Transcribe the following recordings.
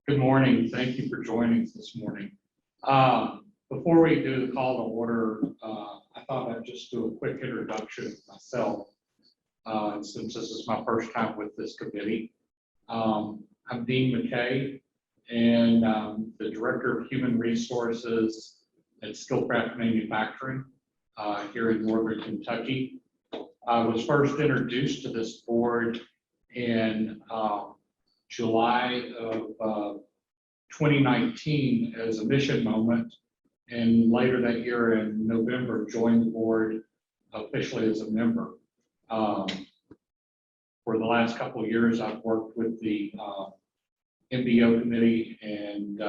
Good morning. Thank you for joining us this morning. Before we do the call to order, I thought I'd just do a quick introduction of myself, since this is my first time with this committee. I'm Dean McKay, and I'm the Director of Human Resources at Skillcraft Manufacturing here in Northern Kentucky. I was first introduced to this board in July of 2019 as a mission moment, and later that year in November joined the board officially as a member. For the last couple of years, I've worked with the MBO committee and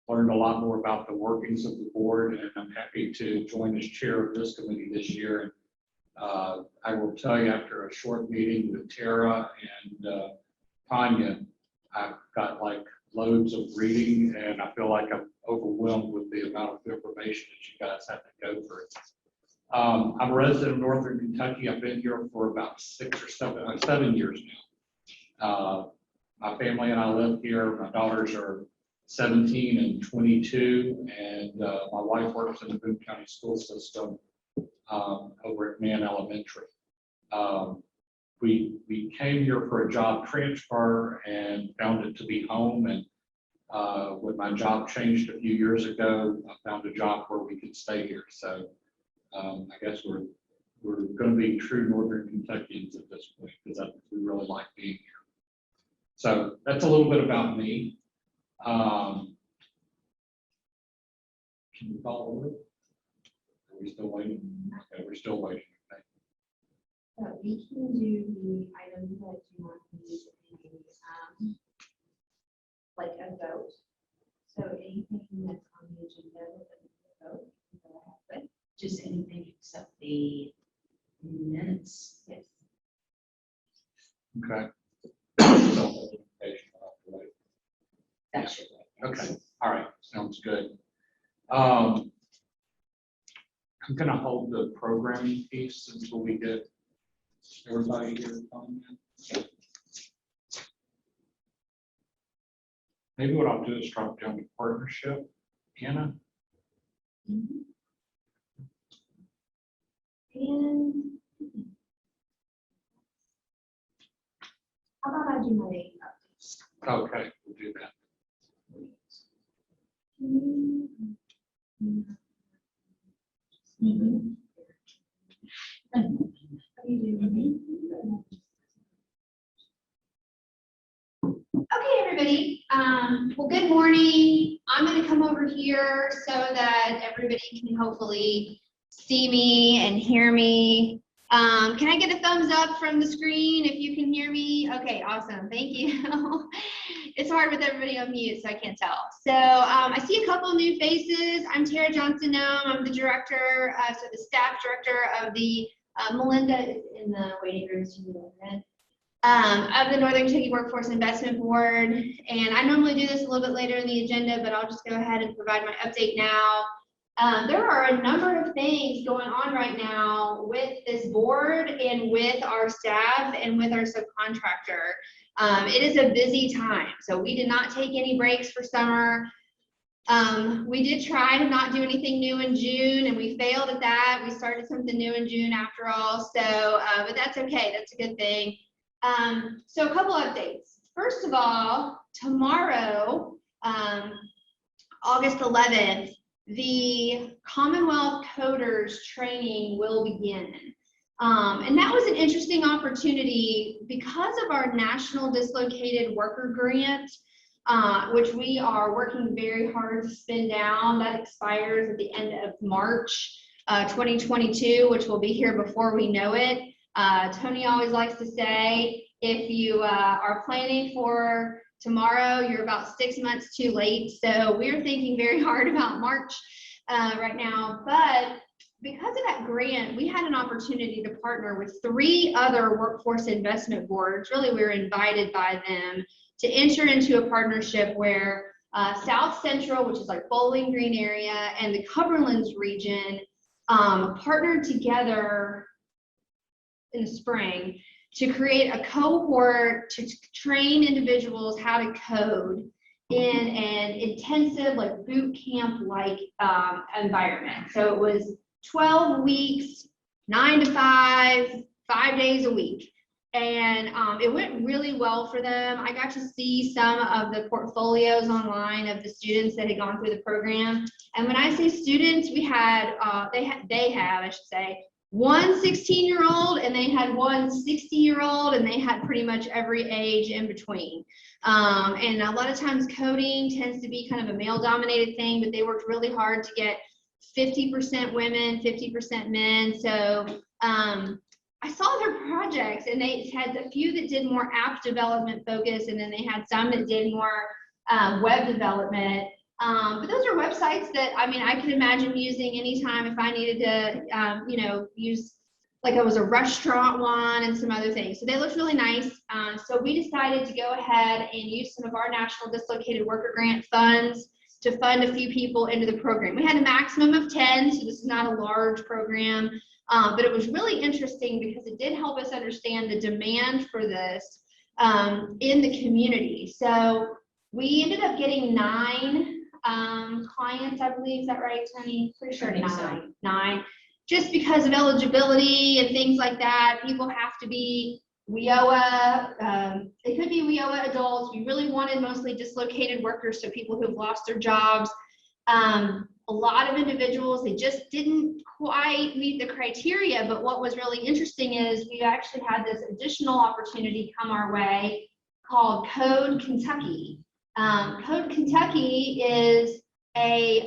learned a lot more about the workings of the board, and I'm happy to join as chair of this committee this year. I will tell you, after a short meeting with Tara and Tanya, I've got like loads of reading, and I feel like I'm overwhelmed with the amount of information that you guys have to go through. I'm a resident of Northern Kentucky. I've been here for about 7 years now. My family and I live here. My daughters are 17 and 22, and my wife works in the Boone County school system over at Mann Elementary. We came here for a job transfer and found it to be home, and when my job changed a few years ago, I found a job where we could stay here. So I guess we're going to be true Northern Kentuckians at this point, because we really like being here. So that's a little bit about me. Can you follow with? Are we still waiting? Okay, we're still waiting. Okay. We can do the items that you want to use in like a vote. So anything that's on the agenda that we can vote, we can go ahead with. Just anything except the minutes. Yes. Okay. That's it. Okay. All right. Sounds good. I'm going to hold the programming piece until we get everybody here. Maybe what I'll do is drop down to partnership. Anna? Mm-hmm. And how about I do my updates? Okay, we'll do that. Mm-hmm. Okay, everybody. Well, good morning. I'm going to come over here so that everybody can hopefully see me and hear me. Can I get a thumbs up from the screen if you can hear me? Okay, awesome. Thank you. It's hard with everybody on mute, so I can't tell. So I see a couple new faces. I'm Tara Johnson-Nome. I'm the director, so the staff director of the Melinda is in the waiting room. Of the Northern Kentucky Workforce Investment Board. And I normally do this a little bit later in the agenda, but I'll just go ahead and provide my update now. There are a number of things going on right now with this board and with our staff and with our subcontractor. It is a busy time, so we did not take any breaks for summer. We did try to not do anything new in June, and we failed at that. We started something new in June after all, so but that's okay. That's a good thing. So a couple updates. First of all, tomorrow, August 11th, the Commonwealth Coders training will begin. And that was an interesting opportunity because of our National Dislocated Worker Grant, which we are working very hard to spin down. That expires at the end of March 2022, which will be here before we know it. Tony always likes to say, if you are planning for tomorrow, you're about 6 months too late. So we're thinking very hard about March right now. But because of that grant, we had an opportunity to partner with 3 other workforce investment boards. Really, we were invited by them to enter into a partnership where South Central, which is like Bowling Green area, and the Cumberlands region partnered together in the spring to create a cohort to train individuals how to code in an intensive, like boot camp like environment. So it was 12 weeks, 9 to 5, 5 days a week. And it went really well for them. I got to see some of the portfolios online of the students that had gone through the program. And when I say students, we had, they have, I should say, one 16-year-old, and they had one 60-year-old, and they had pretty much every age in between. And a lot of times coding tends to be kind of a male-dominated thing, but they worked really hard to get 50% women, 50% men. So I saw their projects, and they had a few that did more app development focus, and then they had some that did more web development. But those are websites that, I mean, I could imagine using anytime if I needed to, you know, use, like it was a restaurant one and some other things. So they looked really nice. So we decided to go ahead and use some of our National Dislocated Worker Grant funds to fund a few people into the program. We had a maximum of 10, so this is not a large program. But it was really interesting because it did help us understand the demand for this in the community. So we ended up getting 9 clients, I believe. Is that right, Tony? Pretty sure 9. Just because of eligibility and things like that, people have to be WIOA. They could be WIOA adults. We really wanted mostly dislocated workers, so people who've lost their jobs. A lot of individuals, they just didn't quite meet the criteria, but what was really interesting is we actually had this additional opportunity come our way called Code Kentucky. Code Kentucky is a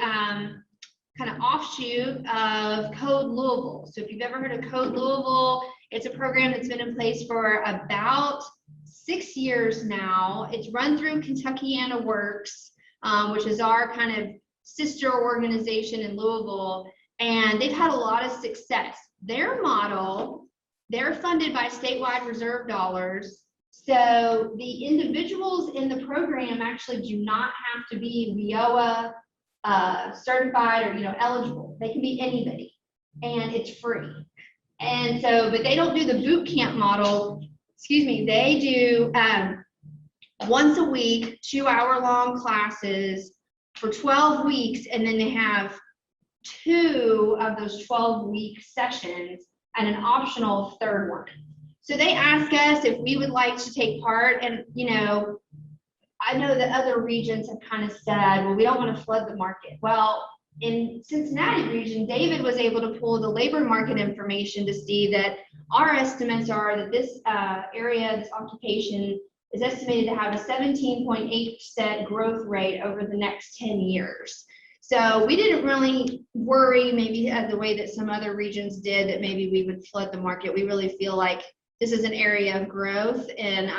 kind of offshoot of Code Louisville. So if you've ever heard of Code Louisville, it's a program that's been in place for about 6 years now. It's run through Kentuckiana Works, which is our kind of sister organization in Louisville, and they've had a lot of success. Their model, they're funded by statewide reserve dollars, so the individuals in the program actually do not have to be WIOA certified or, you know, eligible. They can be anybody, and it's free. And so, but they don't do the boot camp model. Excuse me. They do once a week, 2-hour-long classes for 12 weeks, and then they have 2 of those 12-week sessions and an optional 3rd one. So they ask us if we would like to take part, and you know, I know that other regions have kind of said, well, we don't want to flood the market. Well, in Cincinnati region, David was able to pull the labor market information to see that our estimates are that this area, this occupation, is estimated to have a 17.8% growth rate over the next 10 years. So we didn't really worry maybe the way that some other regions did that maybe we would flood the market. We really feel like this is an area of growth, and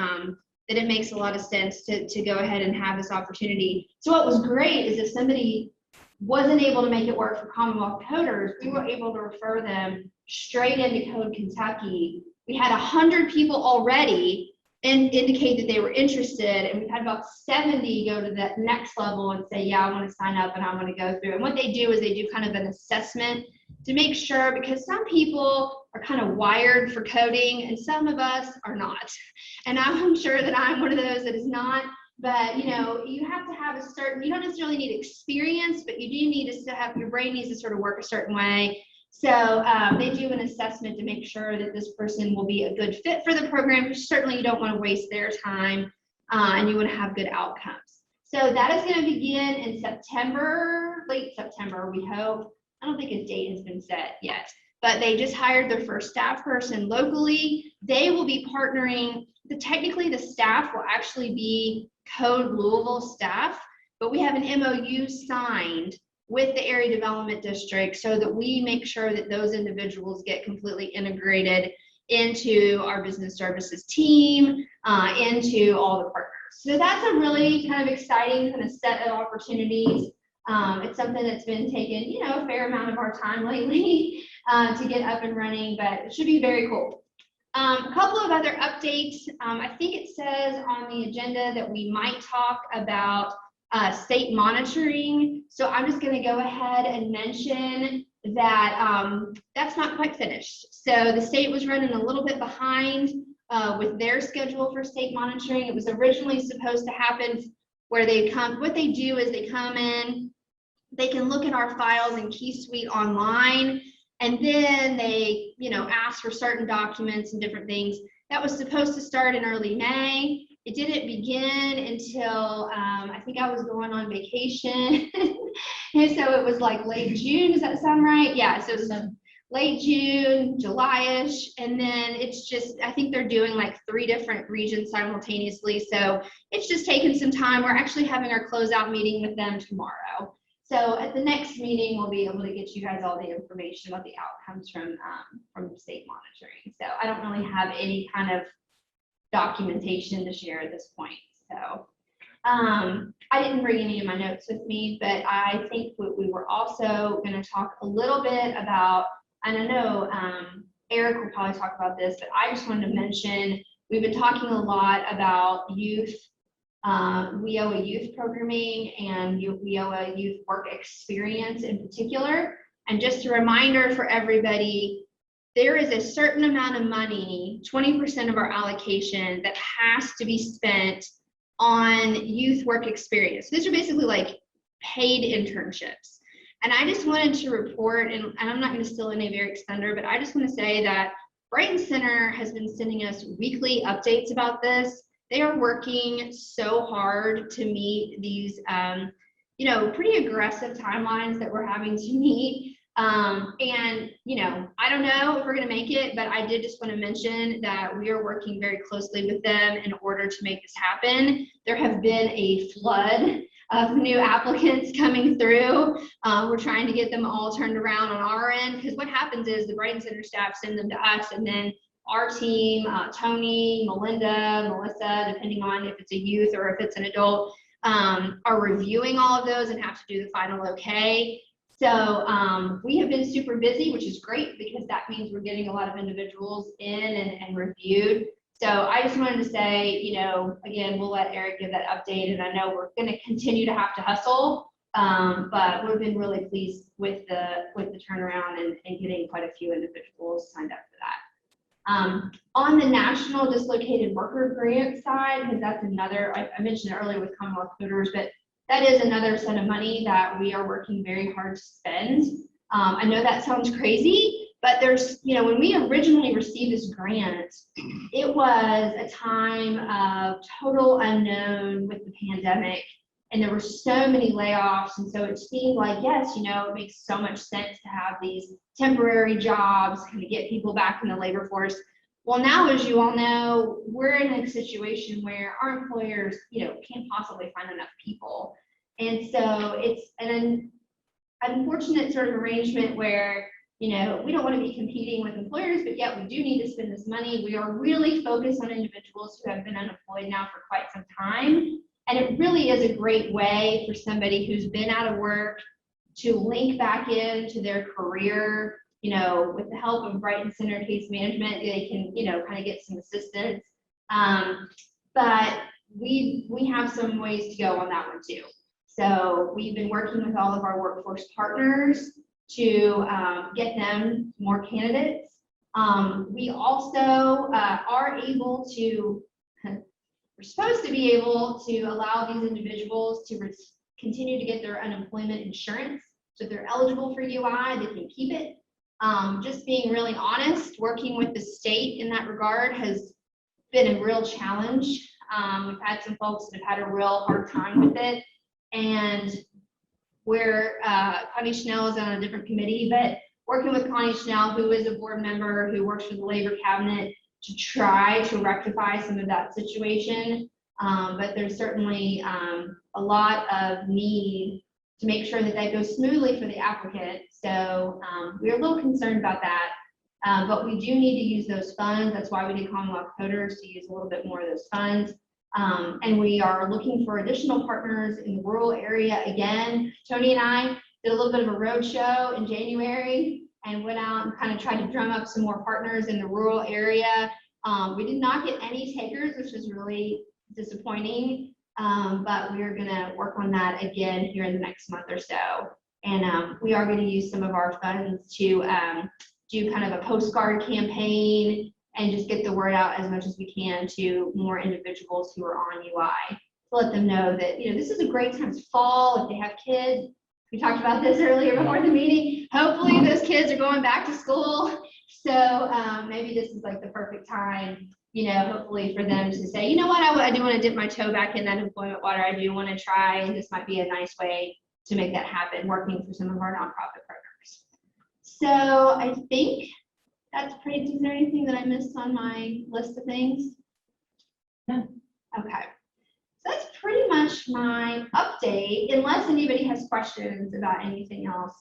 that it makes a lot of sense to go ahead and have this opportunity. So what was great is if somebody wasn't able to make it work for Commonwealth coders, we were able to refer them straight into Code Kentucky. We had 100 people already and indicate that they were interested, and we've had about 70 go to that next level and say, yeah, I want to sign up and I want to go through. And what they do is they do kind of an assessment to make sure, because some people are kind of wired for coding and some of us are not. And I'm sure that I'm one of those that is not, but you know, you have to have a certain, you don't necessarily need experience, but you do need to still have, your brain needs to sort of work a certain way. So they do an assessment to make sure that this person will be a good fit for the program, because certainly you don't want to waste their time and you want to have good outcomes. So that is going to begin in September, late September, we hope. I don't think a date has been set yet, but they just hired their first staff person locally. They will be partnering, technically the staff will actually be Code Louisville staff, but we have an MOU signed with the area development district so that we make sure that those individuals get completely integrated into our business services team, into all the partners. So that's a really kind of exciting kind of set of opportunities. It's something that's been taking, you know, a fair amount of our time lately to get up and running, but it should be very cool. A couple of other updates. I think it says on the agenda that we might talk about state monitoring. So I'm just going to go ahead and mention that that's not quite finished. So the state was running a little bit behind with their schedule for state monitoring. It was originally supposed to happen where what they do is they come in, they can look at our files in Key Suite online, and then they, ask for certain documents and different things. That was supposed to start in early May. It didn't begin until I think I was going on vacation. And so it was like late June. Does that sound right? Yeah, so it was late June, July-ish. And then it's just, I think they're doing like 3 different regions simultaneously. So it's just taken some time. We're actually having our closeout meeting with them tomorrow. So at the next meeting, we'll be able to get you guys all the information about the outcomes from state monitoring. So I don't really have any kind of documentation to share at this point. So I didn't bring any of my notes with me, but I think we were also going to talk a little bit about, and I know Eric will probably talk about this, but I just wanted to mention, we've been talking a lot about youth, WIOA youth programming and WIOA youth work experience in particular. And just a reminder for everybody, there is a certain amount of money, 20% of our allocation, that has to be spent on youth work experience. These are basically like paid internships. And I just wanted to report, and I'm not going to steal any of Eric's thunder, but I just want to say that Brighton Center has been sending us weekly updates about this. They are working so hard to meet these, pretty aggressive timelines that we're having to meet. And, I don't know if we're going to make it, but I did just want to mention that we are working very closely with them in order to make this happen. There have been a flood of new applicants coming through. We're trying to get them all turned around on our end, because what happens is the Brighton Center staff send them to us, and then our team, Tony, Melinda, Melissa, depending on if it's a youth or if it's an adult, are reviewing all of those and have to do the final okay. So we have been super busy, which is great, because that means we're getting a lot of individuals in and reviewed. So I just wanted to say, again, we'll let Eric give that update, and I know we're going to continue to have to hustle, but we've been really pleased with the turnaround and getting quite a few individuals signed up for that. On the National Dislocated Worker Grant side, because that's another, I mentioned it earlier with Commonwealth Coders, but that is another set of money that we are working very hard to spend. I know that sounds crazy, but there's, when we originally received this grant, it was a time of total unknown with the pandemic, and there were so many layoffs. And so it seemed like, yes, it makes so much sense to have these temporary jobs, kind of get people back in the labor force. Well, now, as you all know, we're in a situation where our employers, can't possibly find enough people. And so it's an unfortunate sort of arrangement where, we don't want to be competing with employers, but yet we do need to spend this money. We are really focused on individuals who have been unemployed now for quite some time. And it really is a great way for somebody who's been out of work to link back into their career. With the help of Brighton Center Case Management, they can, kind of get some assistance. But we have some ways to go on that one too. So we've been working with all of our workforce partners to get them more candidates. We also are able to, we're supposed to be able to allow these individuals to continue to get their unemployment insurance. So if they're eligible for UI, they can keep it. Just being really honest, working with the state in that regard has been a real challenge. We've had some folks that have had a real hard time with it. And where Connie Schnell is on a different committee, but working with Connie Schnell, who is a board member who works for the Labor Cabinet, to try to rectify some of that situation. But there's certainly a lot of need to make sure that that goes smoothly for the applicant. So we're a little concerned about that, but we do need to use those funds. That's why we did Commonwealth Coders, to use a little bit more of those funds. And we are looking for additional partners in the rural area. Again, Tony and I did a little bit of a road show in January and went out and kind of tried to drum up some more partners in the rural area. We did not get any takers, which was really disappointing, but we are going to work on that again here in the next month or so. And we are going to use some of our funds to do kind of a postcard campaign and just get the word out as much as we can to more individuals who are on UI. To let them know that, this is a great time. It's fall. If they have kids, we talked about this earlier before the meeting. Hopefully those kids are going back to school. So maybe this is like the perfect time, hopefully for them to say, you know what, I do want to dip my toe back in that employment water. I do want to try, and this might be a nice way to make that happen, working for some of our nonprofit partners. So I think that's pretty, is there anything that I missed on my list of things? No. Okay. So that's pretty much my update, unless anybody has questions about anything else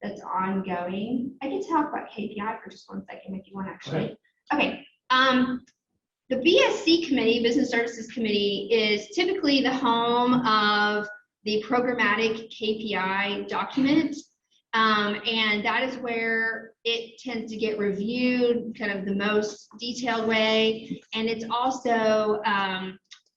that's ongoing. I can talk about KPI for just 1 second if you want, actually. Okay. The BSC committee, Business Services Committee, is typically the home of the programmatic KPI document. And that is where it tends to get reviewed kind of the most detailed way. And it's also,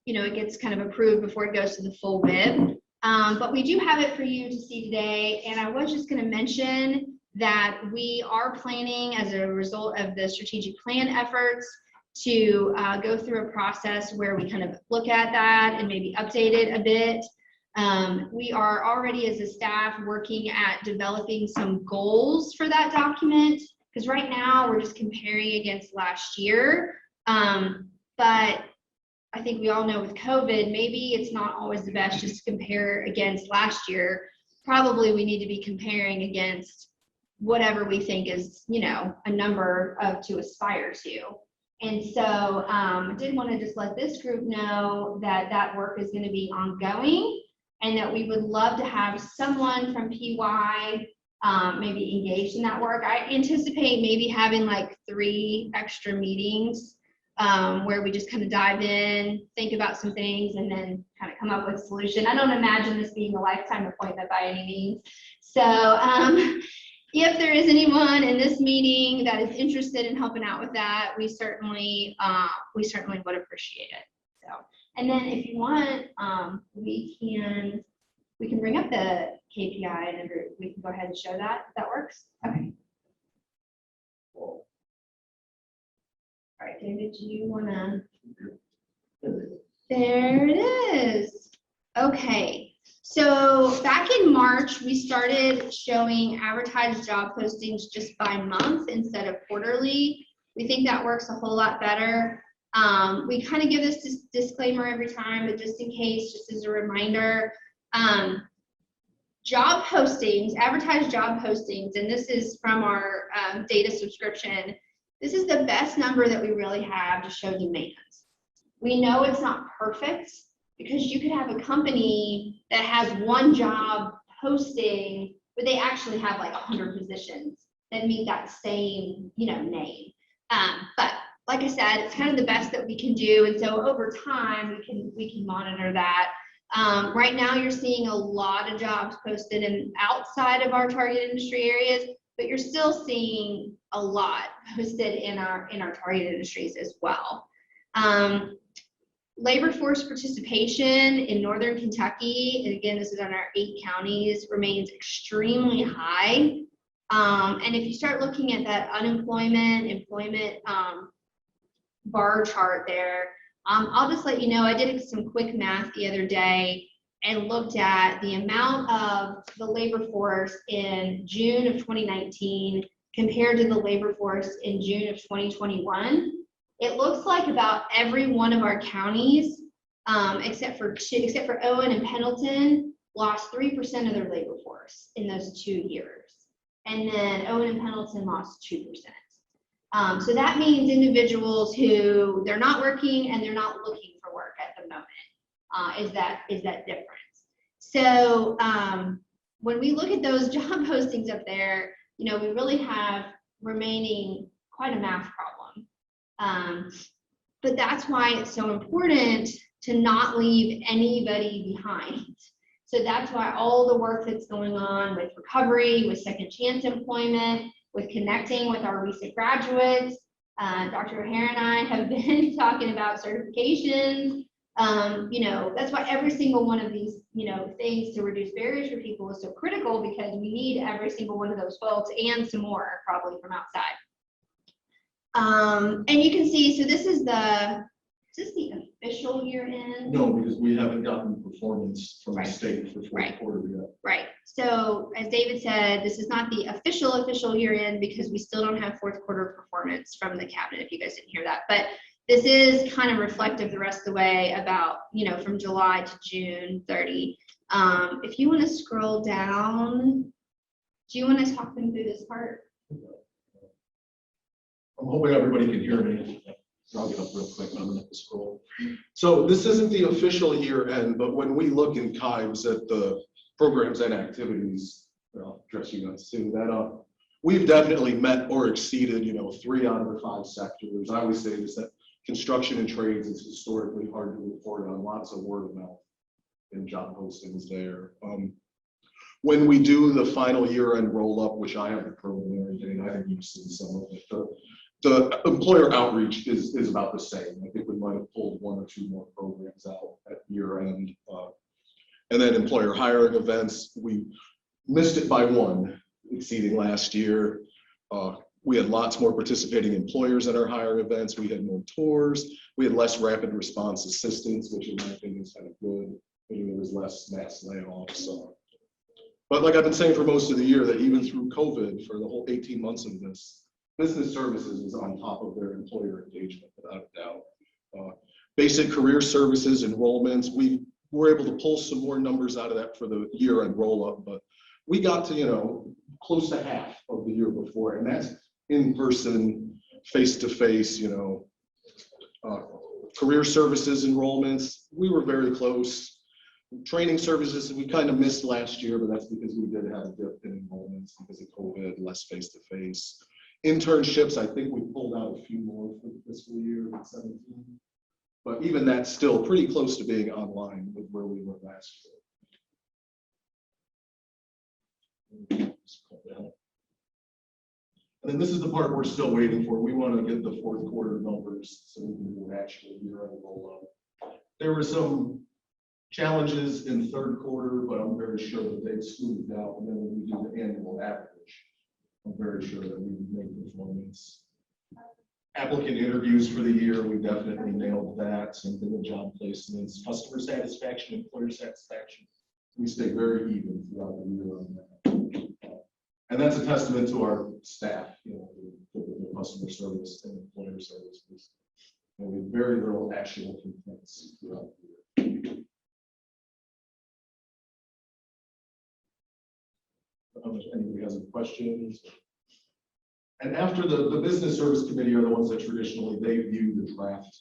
it gets kind of approved before it goes to the full WIB. But we do have it for you to see today. And I was just going to mention that we are planning, as a result of the strategic plan efforts, to go through a process where we kind of look at that and maybe update it a bit. We are already, as a staff, working at developing some goals for that document, because right now we're just comparing against last year. But I think we all know with COVID, maybe it's not always the best just to compare against last year. Probably we need to be comparing against whatever we think is, a number to aspire to. And so I did want to just let this group know that that work is going to be ongoing, and that we would love to have someone from PY maybe engaged in that work. I anticipate maybe having like 3 extra meetings where we just kind of dive in, think about some things, and then kind of come up with a solution. I don't imagine this being a lifetime appointment by any means. So if there is anyone in this meeting that is interested in helping out with that, we certainly would appreciate it. So, and then if you want, we can bring up the KPI and we can go ahead and show that, if that works. Okay. Cool. All right, David, do you want to? There it is. Okay. So back in March, we started showing advertised job postings just by month instead of quarterly. We think that works a whole lot better. We kind of give this disclaimer every time, but just in case, just as a reminder, job postings, advertised job postings, and this is from our data subscription, this is the best number that we really have to show demand. We know it's not perfect, because you could have a company that has 1 job posting, but they actually have like 100 positions that meet that same, name. But like I said, it's kind of the best that we can do. And so over time, we can monitor that. Right now, you're seeing a lot of jobs posted and outside of our target industry areas, but you're still seeing a lot posted in our target industries as well. Labor force participation in Northern Kentucky, and again, this is on our 8 counties, remains extremely high. And if you start looking at that employment bar chart there, I'll just let you know, I did some quick math the other day and looked at the amount of the labor force in June of 2019 compared to the labor force in June of 2021. It looks like about every one of our counties, except for Owen and Pendleton, lost 3% of their labor force in those 2 years. And then Owen and Pendleton lost 2%. So that means individuals who they're not working and they're not looking for work at the moment, is that difference. So when we look at those job postings up there, we really have remaining quite a math problem. But that's why it's so important to not leave anybody behind. So that's why all the work that's going on with recovery, with second chance employment, with connecting with our recent graduates, Dr. O'Hara and I have been talking about certifications. That's why every single one of these, things to reduce barriers for people is so critical, because we need every single one of those folks and some more probably from outside. And you can see, so this is the official year end? No, because we haven't gotten performance from the Right. state for fourth Right. quarter yet. Right, so as David said, this is not the official year end because we still don't have fourth quarter performance from the cabinet, if you guys didn't hear that. But this is kind of reflective the rest of the way about, from July to June 30. If you want to scroll down, do you want to talk them through this part? I'm hoping everybody can hear me. I'll get up real quick, I'm gonna have to scroll. So this isn't the official year end, but when we look in NKWIBs at the programs and activities, I'll address you guys too, that we've definitely met or exceeded, 3 out of the 5 sectors. I always say this, that construction and trades is historically hard to report on, lots of word of mouth and job postings there. When we do the final year end roll up, which I have the preliminary data, I think you've seen some of it. The employer outreach is about the same. I think we might have pulled 1 or 2 more programs out at year end. And then employer hiring events, we missed it by 1, exceeding last year. We had lots more participating employers at our hiring events. We had more tours. We had less rapid response assistance, which in my opinion is kind of good. There was less mass layoffs. But like I've been saying for most of the year, that even through COVID, for the whole 18 months of this, business services is on top of their employer engagement, without a doubt. Basic career services enrollments, we were able to pull some more numbers out of that for the year-end roll-up, but we got to, close to half of the year before, and that's in-person, face-to-face, career services enrollments, we were very close. Training services, we kind of missed last year, but that's because we did have a dip in enrollments because of COVID, less face-to-face. Internships, I think we pulled out a few more for the fiscal year in 17, but even that's still pretty close to being online with where we were last year. And then this is the part we're still waiting for. We want to get the fourth quarter numbers so we can do actual year-end roll-up. There were some challenges in third quarter, but I'm very sure that they've smoothed out. And then when we do the annual average, I'm very sure that we made performance. Applicant interviews for the year, we definitely nailed that. Same thing with job placements, customer satisfaction, employer satisfaction. We stay very even throughout the year on that. And that's a testament to our staff, the customer service and employer services. And we have very little actual complaints throughout the year. I don't know if anybody has any questions. And after the business service committee are the ones that traditionally they view the draft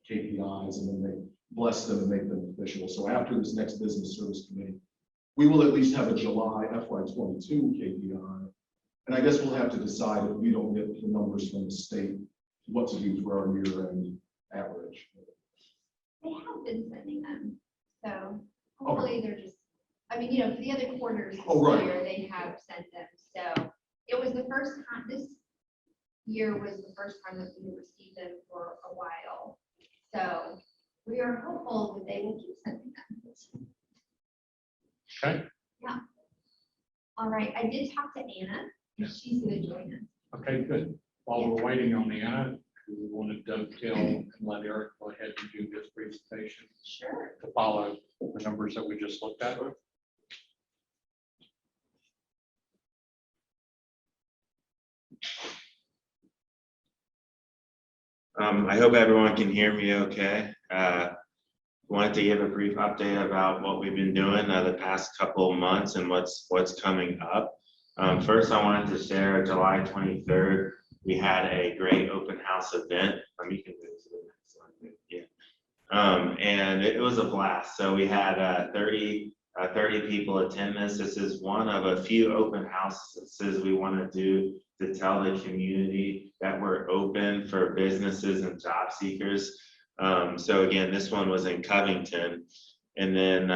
KPIs and then they bless them and make them official. So after this next business service committee, we will at least have a July FY22 KPI. And I guess we'll have to decide if we don't get the numbers from the state, what to do for our year-end average. They have been sending them, so hopefully they're just, for the other quarters this year, they have sent them. So it was the first time, this year was the first time that we received them for a while. So we are hopeful that they will keep sending them. Okay. Yeah. All right, I did talk to Anna, and she's going to join us. Okay, good. While we're waiting on Anna, we want to dovetail and let Eric go ahead and do his presentation Sure. to follow the numbers that we just looked at. I hope everyone can hear me okay. Wanted to give a brief update about what we've been doing the past couple of months and what's coming up. First, I wanted to share July 23rd, we had a great open house event. You can go to the next slide. Yeah. And it was a blast. So we had 30 people attend this. This is one of a few open houses we want to do to tell the community that we're open for businesses and job seekers. So again, this one was in Covington. And then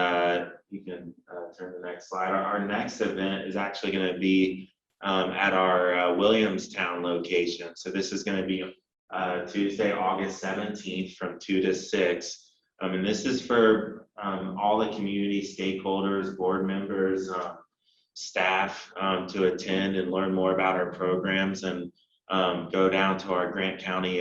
you can turn to the next slide. Our next event is actually going to be at our Williamstown location. So this is going to be Tuesday, August 17th from 2 to 6. And this is for all the community stakeholders, board members, staff to attend and learn more about our programs. And go down to our Grant County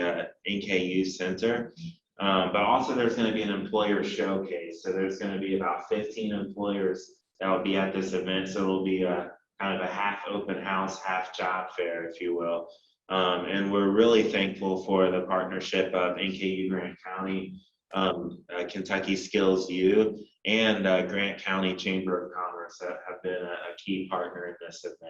NKU Center. But also there's going to be an employer showcase. So there's going to be about 15 employers that will be at this event. So it'll be a kind of a half open house, half job fair, if you will. And we're really thankful for the partnership of NKU Grant County, Kentucky Skills U, and Grant County Chamber of Commerce that have been a key partner in this event.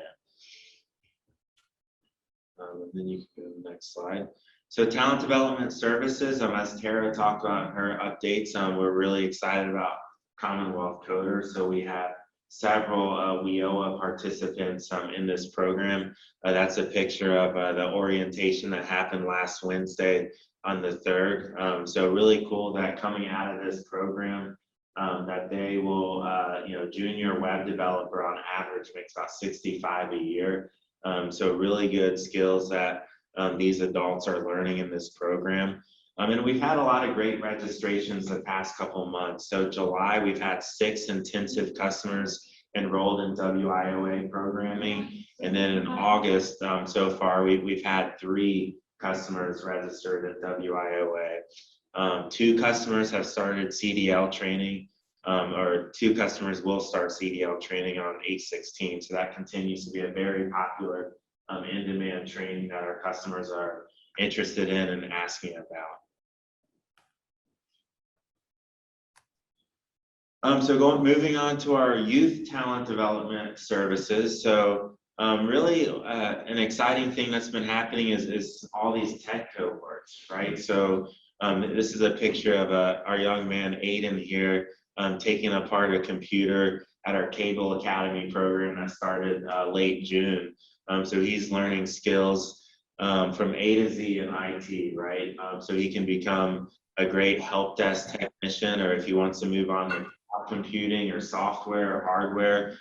And then you can go to the next slide. So talent development services, as Tara talked about her updates, we're really excited about Commonwealth Coders. So we have several WIOA participants in this program. That's a picture of the orientation that happened last Wednesday on the 3rd. So really cool that coming out of this program, that they will, junior web developer on average makes about 65 a year. So really good skills that these adults are learning in this program. And we've had a lot of great registrations the past couple months. So July, we've had 6 intensive customers enrolled in WIOA programming. And then in August, so far, we've had 3 customers registered at WIOA. 2 customers have started CDL training, or 2 customers will start CDL training on 8/16. So that continues to be a very popular in-demand training that our customers are interested in and asking about. Moving on to our youth talent development services. So really an exciting thing that's been happening is all these tech cohorts, right? So this is a picture of our young man, Aiden here, taking apart a computer at our Cable Academy program that started late June. So he's learning skills from A to Z in IT, right? So he can become a great help desk technician, or if he wants to move on to computing or software or hardware.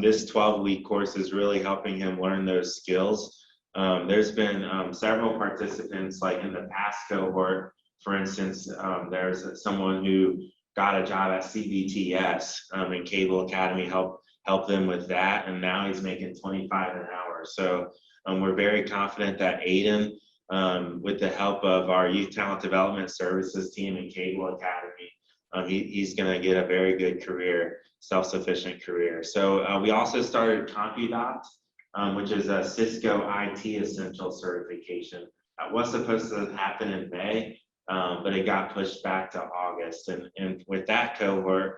This 12-week course is really helping him learn those skills. There's been several participants, like in the past cohort, for instance, there's someone who got a job at CBTS and Cable Academy helped them with that, and now he's making $25 an hour. So we're very confident that Aiden, with the help of our Youth Talent Development Services team and Cable Academy, he's going to get a very good career, self-sufficient career. So we also started CompuDoct, which is a Cisco IT Essential certification. That was supposed to happen in May, but it got pushed back to August. And with that cohort,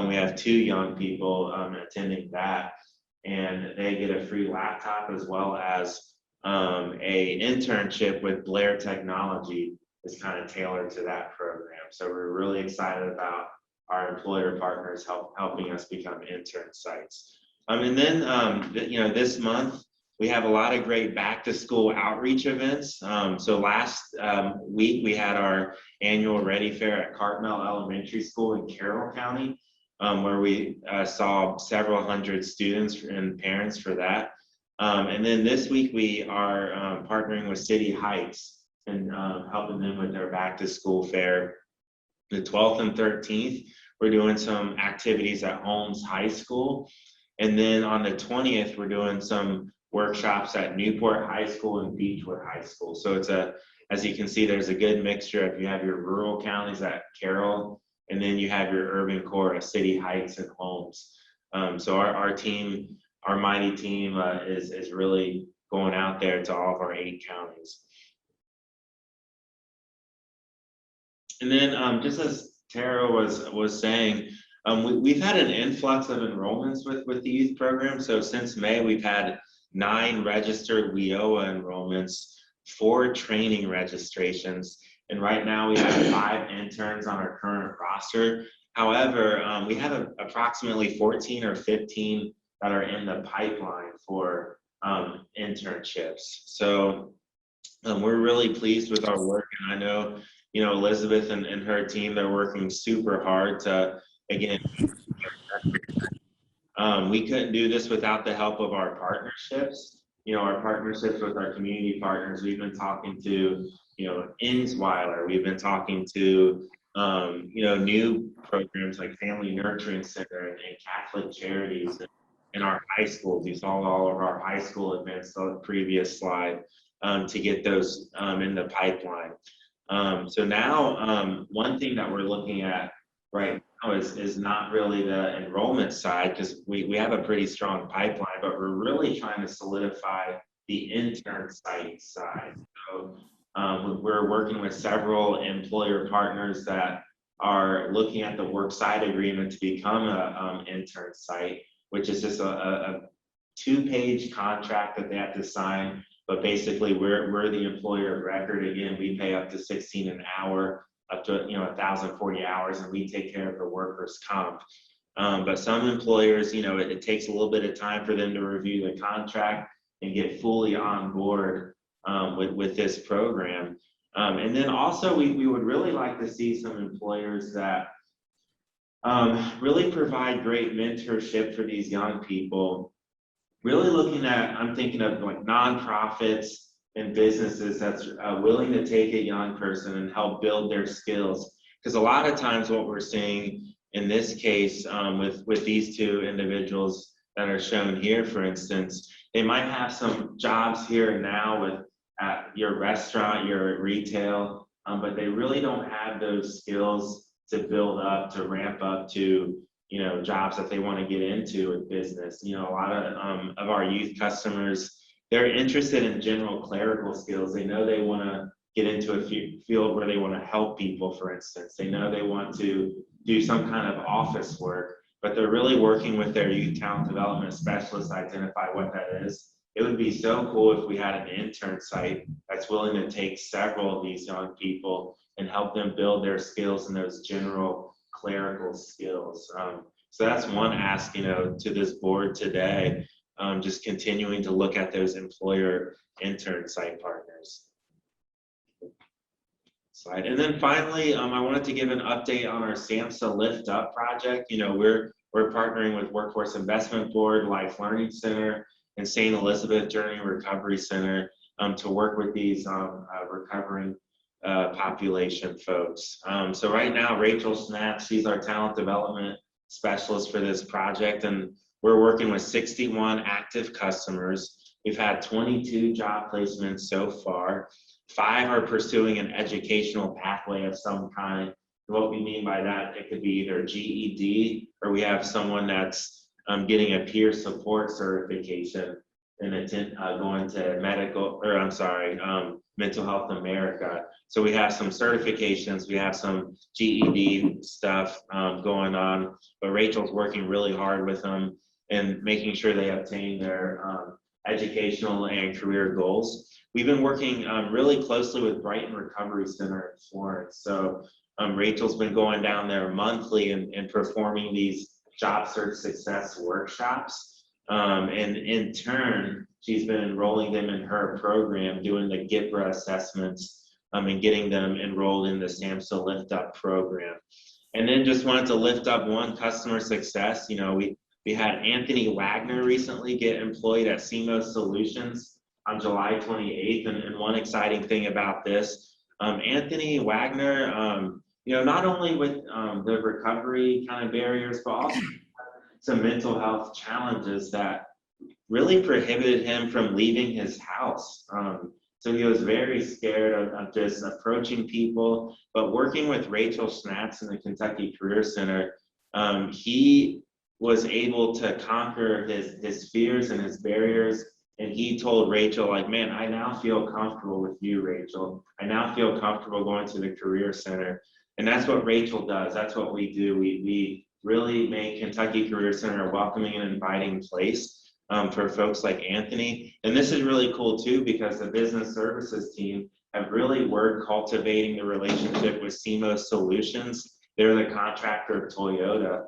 we have 2 young people attending that, and they get a free laptop as well as a internship with Blair Technology is kind of tailored to that program. So we're really excited about our employer partners helping us become intern sites. And then, this month, we have a lot of great back to school outreach events. So last week, we had our annual Ready Fair at Cartmel Elementary School in Carroll County, where we saw several hundred students and parents for that. And then this week, we are partnering with City Heights and helping them with their back to school fair. The 12th and 13th, we're doing some activities at Holmes High School. And then on the 20th, we're doing some workshops at Newport High School and Beechwood High School. So it's as you can see, there's a good mixture of, you have your rural counties at Carroll, and then you have your urban core of City Heights and Holmes. So our team, our mighty team is really going out there to all of our 8 counties. And then just as Tara was saying, we've had an influx of enrollments with the youth program. So since May, we've had 9 registered WIOA enrollments, 4 training registrations, and right now we have 5 interns on our current roster. However, we have approximately 14 or 15 that are in the pipeline for internships. So we're really pleased with our work, and I know, Elizabeth and her team, they're working super hard to, again, we couldn't do this without the help of our partnerships. Our partnerships with our community partners. We've been talking to, Insweiler. We've been talking to, new programs like Family Nurturing Center and Catholic Charities in our high schools. You saw all of our high school events on the previous slide. to get those in the pipeline. So now one thing that we're looking at right now is not really the enrollment side, because we have a pretty strong pipeline, but we're really trying to solidify the intern site side. So we're working with several employer partners that are looking at the worksite agreement to become a intern site, which is just a 2-page contract that they have to sign. But basically, we're the employer of record. Again, we pay up to $16 an hour, up to 1,040 hours, and we take care of the workers' comp. But some employers, it takes a little bit of time for them to review the contract and get fully on board with this program. And then also, we would really like to see some employers that really provide great mentorship for these young people. Really looking at, I'm thinking of like nonprofits and businesses that's willing to take a young person and help build their skills. Because a lot of times what we're seeing in this case with these 2 individuals that are shown here, for instance, they might have some jobs here and now at your restaurant, your retail, but they really don't have those skills to build up, to ramp up to jobs that they want to get into with business. A lot of our youth customers, they're interested in general clerical skills. They know they want to get into a field where they want to help people, for instance. They know they want to do some kind of office work, but they're really working with their youth talent development specialist to identify what that is. It would be so cool if we had an intern site that's willing to take several of these young people and help them build their skills in those general clerical skills. So that's one ask, to this board today, just continuing to look at those employer intern site partners. Slide. And then finally, I wanted to give an update on our SAMHSA Lift Up project. We're partnering with Workforce Investment Board, Life Learning Center, and St. Elizabeth Journey Recovery Center to work with these recovering population folks. So right now, Rachel Snatch, she's our talent development specialist for this project, and we're working with 61 active customers. We've had 22 job placements so far. 5 are pursuing an educational pathway of some kind. What we mean by that, it could be either GED, or we have someone that's getting a peer support certification and going to Mental Health America. So we have some certifications, we have some GED stuff going on, but Rachel's working really hard with them and making sure they obtain their educational and career goals. We've been working really closely with Brighton Recovery Center in Florence. So Rachel's been going down there monthly and performing these job search success workshops. And in turn, she's been enrolling them in her program, doing the GIPRA assessments and getting them enrolled in the SAMHSA Lift Up program. And then just wanted to lift up one customer success. We had Anthony Wagner recently get employed at CMOS Solutions on July 28th. And one exciting thing about this, Anthony Wagner, not only with the recovery kind of barriers, but also some mental health challenges that really prohibited him from leaving his house. So he was very scared of just approaching people, but working with Rachel Schnatz in the Kentucky Career Center, he was able to conquer his fears and his barriers. And he told Rachel, like, man, I now feel comfortable with you, Rachel. I now feel comfortable going to the Career Center. And that's what Rachel does. That's what we do. We really make Kentucky Career Center a welcoming and inviting place for folks like Anthony. And this is really cool too, because the business services team have really worked cultivating the relationship with CMOS Solutions. They're the contractor of Toyota.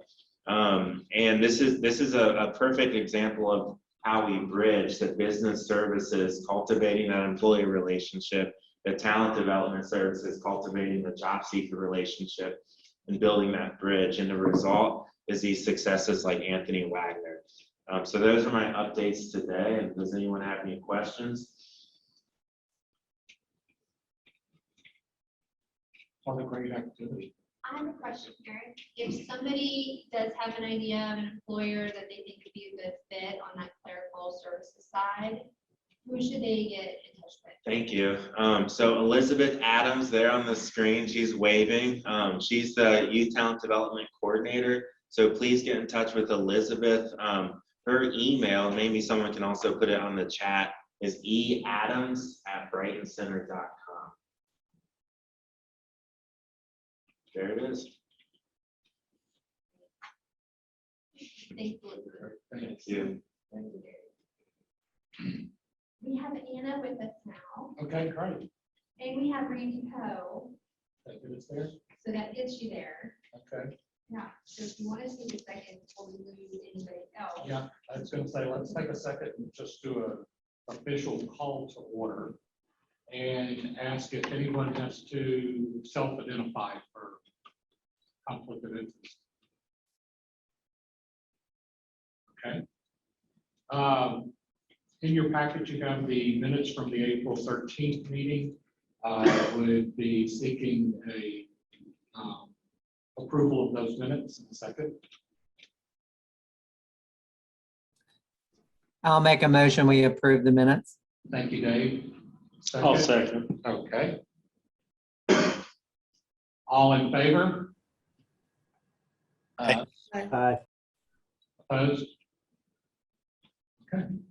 And this is a perfect example of how we bridge the business services, cultivating that employee relationship, the talent development services, cultivating the job seeker relationship, and building that bridge. And the result is these successes like Anthony Wagner. So those are my updates today. And does anyone have any questions? What a great activity. I have a question, Eric. If somebody does have an idea of an employer that they think could be a good fit on that clerical services side, who should they get in touch with? Thank you. So Elizabeth Adams there on the screen, she's waving. She's the Youth Talent Development Coordinator. So please get in touch with Elizabeth. Her email, maybe someone can also put it on the chat, is eadams@brightoncenter.com. There it is. Thank you. Thank you. We have Anna with us now, Okay, great. and we have Randy Poe, Thank you, it's there. so that gets you there. Okay, Yeah, so if you want to take a second before we lose anybody else. yeah, I was gonna say, let's take a second and just do a official call to order and ask if anyone has to self-identify for conflict of interest. Okay. In your package, you have the minutes from the April 13th meeting. Would be seeking a approval of those minutes in a second. I'll make a motion, we approve the minutes. Thank you, Dave. I'll second. Okay. All in favor? Aye. Opposed? Okay. Motion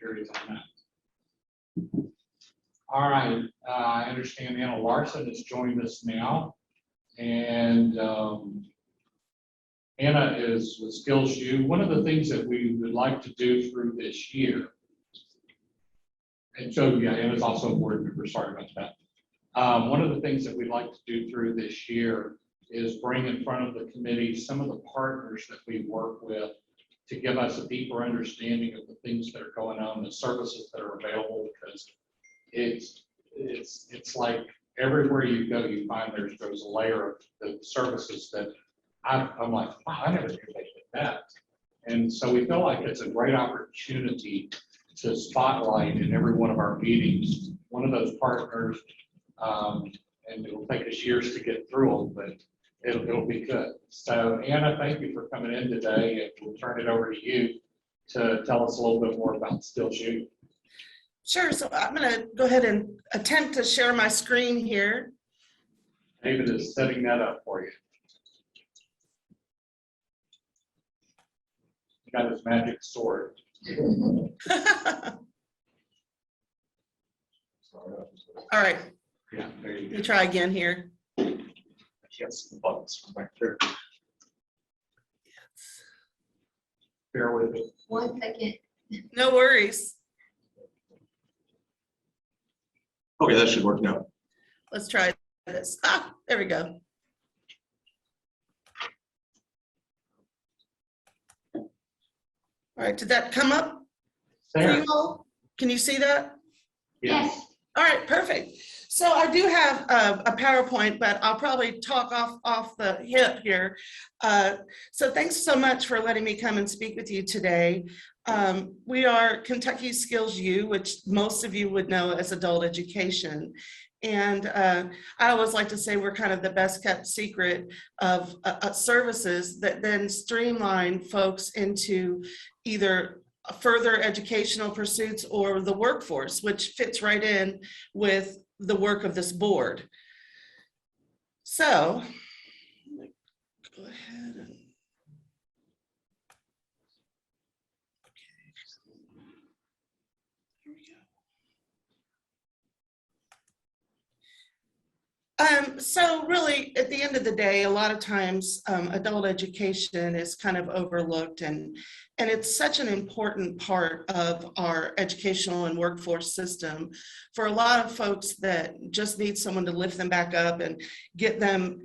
carries on that. All right, I understand Anna Larson has joined us now. And Anna is with Skills U. One of the things that we would like to do through this year, and so, yeah, Anna's also a board member, sorry about that. One of the things that we'd like to do through this year is bring in front of the committee some of the partners that we work with to give us a deeper understanding of the things that are going on, the services that are available, because it's like everywhere you go, you find there's a layer of the services that I'm like, wow, I never knew they did that. And so we feel like it's a great opportunity to spotlight in every one of our meetings, one of those partners, and it'll take us years to get through them, but it'll be good. So Anna, thank you for coming in today, and we'll turn it over to you to tell us a little bit more about Skills U. Sure, so I'm gonna go ahead and attempt to share my screen here. David is setting that up for you. He got his magic sword. All right, Yeah, there you let go. me try again here. Yes, the buttons from back there. Bear with me. 1 second. No worries. Okay, that should work now. Let's try this. Ah, there we go. All right, did that come up for There. you all? Can you see that? Yes. All right, perfect. So I do have a PowerPoint, but I'll probably talk off the hip here. So thanks so much for letting me come and speak with you today. We are Kentucky Skills U, which most of you would know as adult education. And I always like to say we're kind of the best kept secret of services that then streamline folks into either further educational pursuits or the workforce, which fits right in with the work of this board. So, go ahead and here we go. So really, at the end of the day, a lot of times adult education is kind of overlooked, and it's such an important part of our educational and workforce system for a lot of folks that just need someone to lift them back up and get them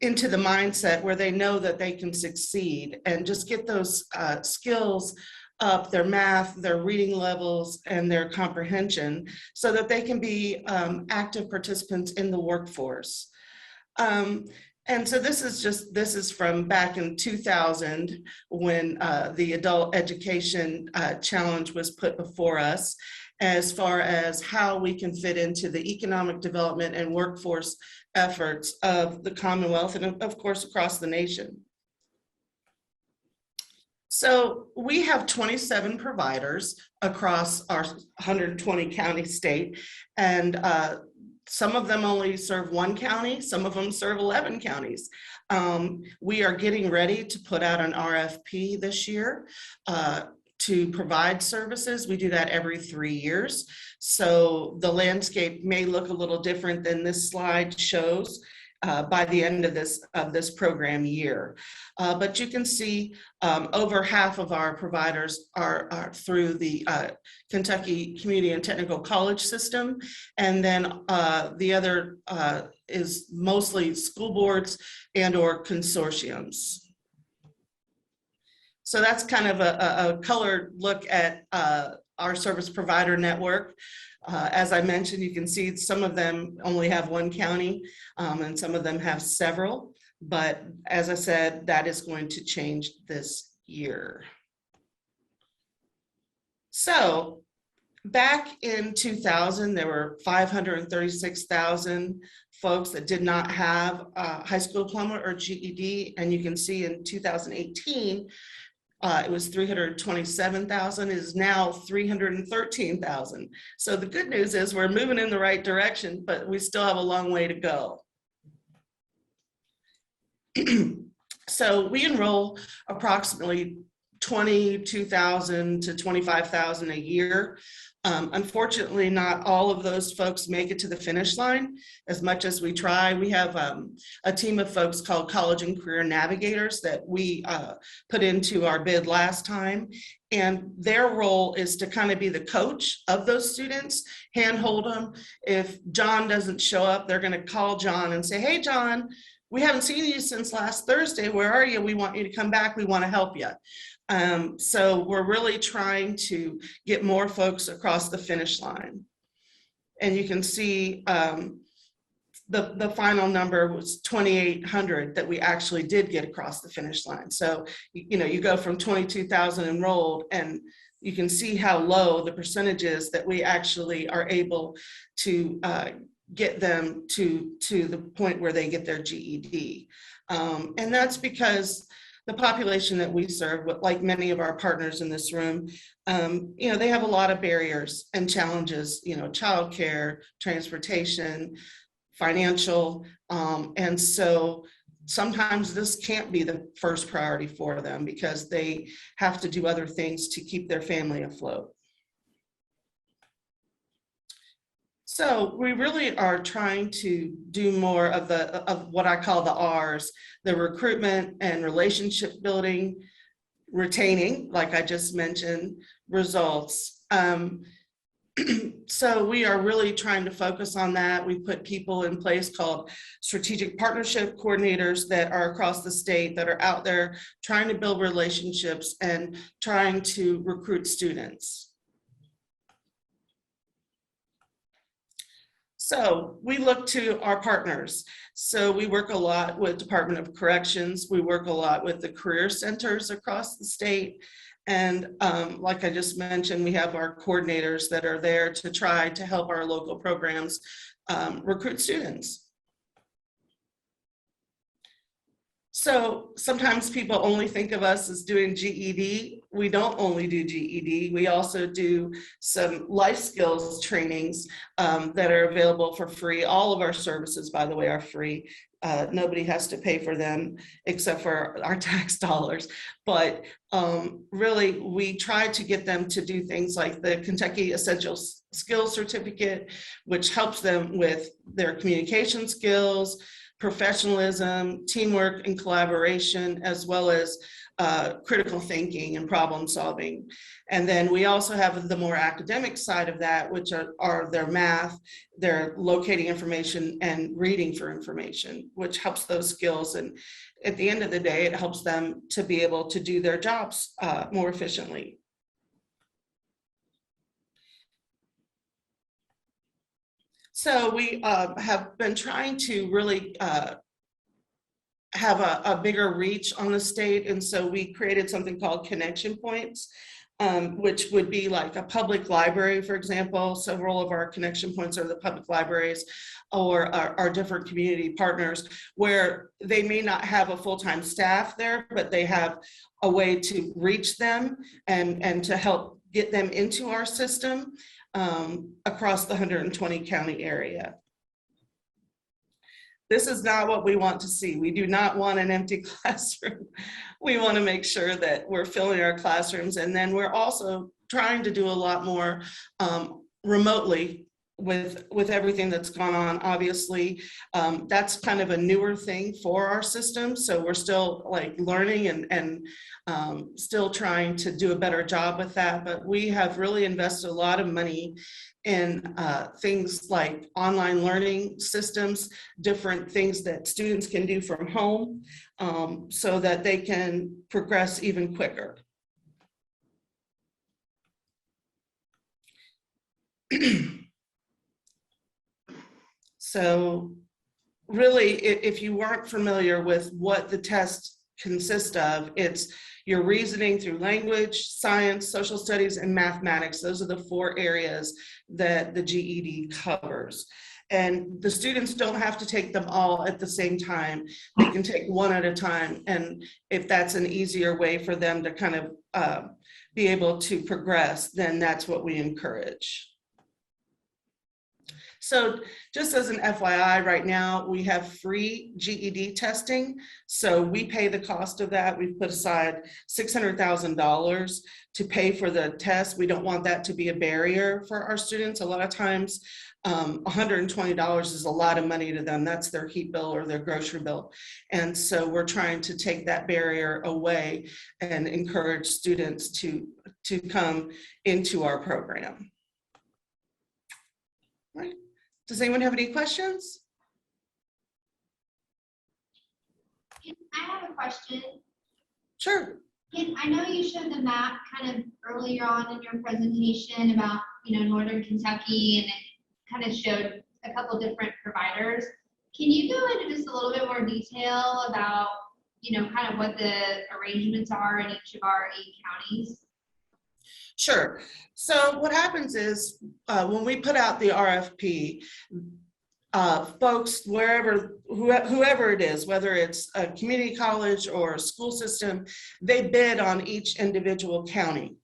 into the mindset where they know that they can succeed and just get those skills up, their math, their reading levels, and their comprehension so that they can be active participants in the workforce. And so this is from back in 2000 when the adult education challenge was put before us as far as how we can fit into the economic development and workforce efforts of the Commonwealth and of course across the nation. So we have 27 providers across our 120 county state, and some of them only serve one county, some of them serve 11 counties. We are getting ready to put out an RFP this year to provide services. We do that every 3 years. So the landscape may look a little different than this slide shows by the end of this program year. But you can see over half of our providers are through the Kentucky Community and Technical College system. And then the other is mostly school boards and or consortiums. So that's kind of a colored look at our service provider network. As I mentioned, you can see some of them only have one county and some of them have several. But as I said, that is going to change this year. So back in 2000, there were 536,000 folks that did not have a high school diploma or GED. And you can see in 2018, it was 327,000, is now 313,000. So the good news is we're moving in the right direction, but we still have a long way to go. So we enroll approximately 22,000 to 25,000 a year. Unfortunately, not all of those folks make it to the finish line. As much as we try, we have a team of folks called College and Career Navigators that we put into our bid last time. And their role is to kind of be the coach of those students, handhold them. If John doesn't show up, they're going to call John and say, hey, John, we haven't seen you since last Thursday. Where are you? We want you to come back. We want to help you. So we're really trying to get more folks across the finish line. And you can see the final number was 2,800 that we actually did get across the finish line. So, you know, you go from 22,000 enrolled and you can see how low the percentage is that we actually are able to get them to the point where they get their GED. And that's because the population that we serve, like many of our partners in this room, you know, they have a lot of barriers and challenges, you know, childcare, transportation, financial. And so sometimes this can't be the first priority for them because they have to do other things to keep their family afloat. So we really are trying to do more of what I call the R's, the recruitment and relationship building, retaining, like I just mentioned, results. So we are really trying to focus on that. We put people in place called strategic partnership coordinators that are across the state that are out there trying to build relationships and trying to recruit students. So we look to our partners. So we work a lot with Department of Corrections. We work a lot with the career centers across the state. And like I just mentioned, we have our coordinators that are there to try to help our local programs recruit students. So sometimes people only think of us as doing GED. We don't only do GED. We also do some life skills trainings that are available for free. All of our services, by the way, are free. Nobody has to pay for them except for our tax dollars. But really, we try to get them to do things like the Kentucky Essential Skills Certificate, which helps them with their communication skills, professionalism, teamwork and collaboration, as well as critical thinking and problem solving. And then we also have the more academic side of that, which are their math, their locating information and reading for information, which helps those skills. And at the end of the day, it helps them to be able to do their jobs more efficiently. So we have been trying to really have a bigger reach on the state. And so we created something called connection points. which would be like a public library, for example. Several of our connection points are the public libraries or our different community partners, where they may not have a full-time staff there, but they have a way to reach them and to help get them into our system across the 120 county area. This is not what we want to see. We do not want an empty classroom. We want to make sure that we're filling our classrooms. And then we're also trying to do a lot more remotely with everything that's gone on. Obviously, that's kind of a newer thing for our system. So we're still like learning and still trying to do a better job with that. But we have really invested a lot of money in things like online learning systems, different things that students can do from home so that they can progress even quicker. So really, if you weren't familiar with what the test consists of, it's your reasoning through language, science, social studies, and mathematics. Those are the 4 areas that the GED covers. And the students don't have to take them all at the same time. They can take one at a time. And if that's an easier way for them to kind of be able to progress, then that's what we encourage. So just as an FYI, right now we have free GED testing. So we pay the cost of that. We've put aside $600,000 to pay for the test. We don't want that to be a barrier for our students. A lot of times $120 is a lot of money to them. That's their heat bill or their grocery bill. And so we're trying to take that barrier away and encourage students to come into our program. All right. Does anyone have any questions? I have a question. Sure. I know you showed the map kind of earlier on in your presentation about, Northern Kentucky, and it kind of showed a couple different providers. Can you go into just a little bit more detail about, kind of what the arrangements are in each of our 8 counties? Sure. So what happens is when we put out the RFP, folks, whoever it is, whether it's a community college or a school system, they bid on each individual county.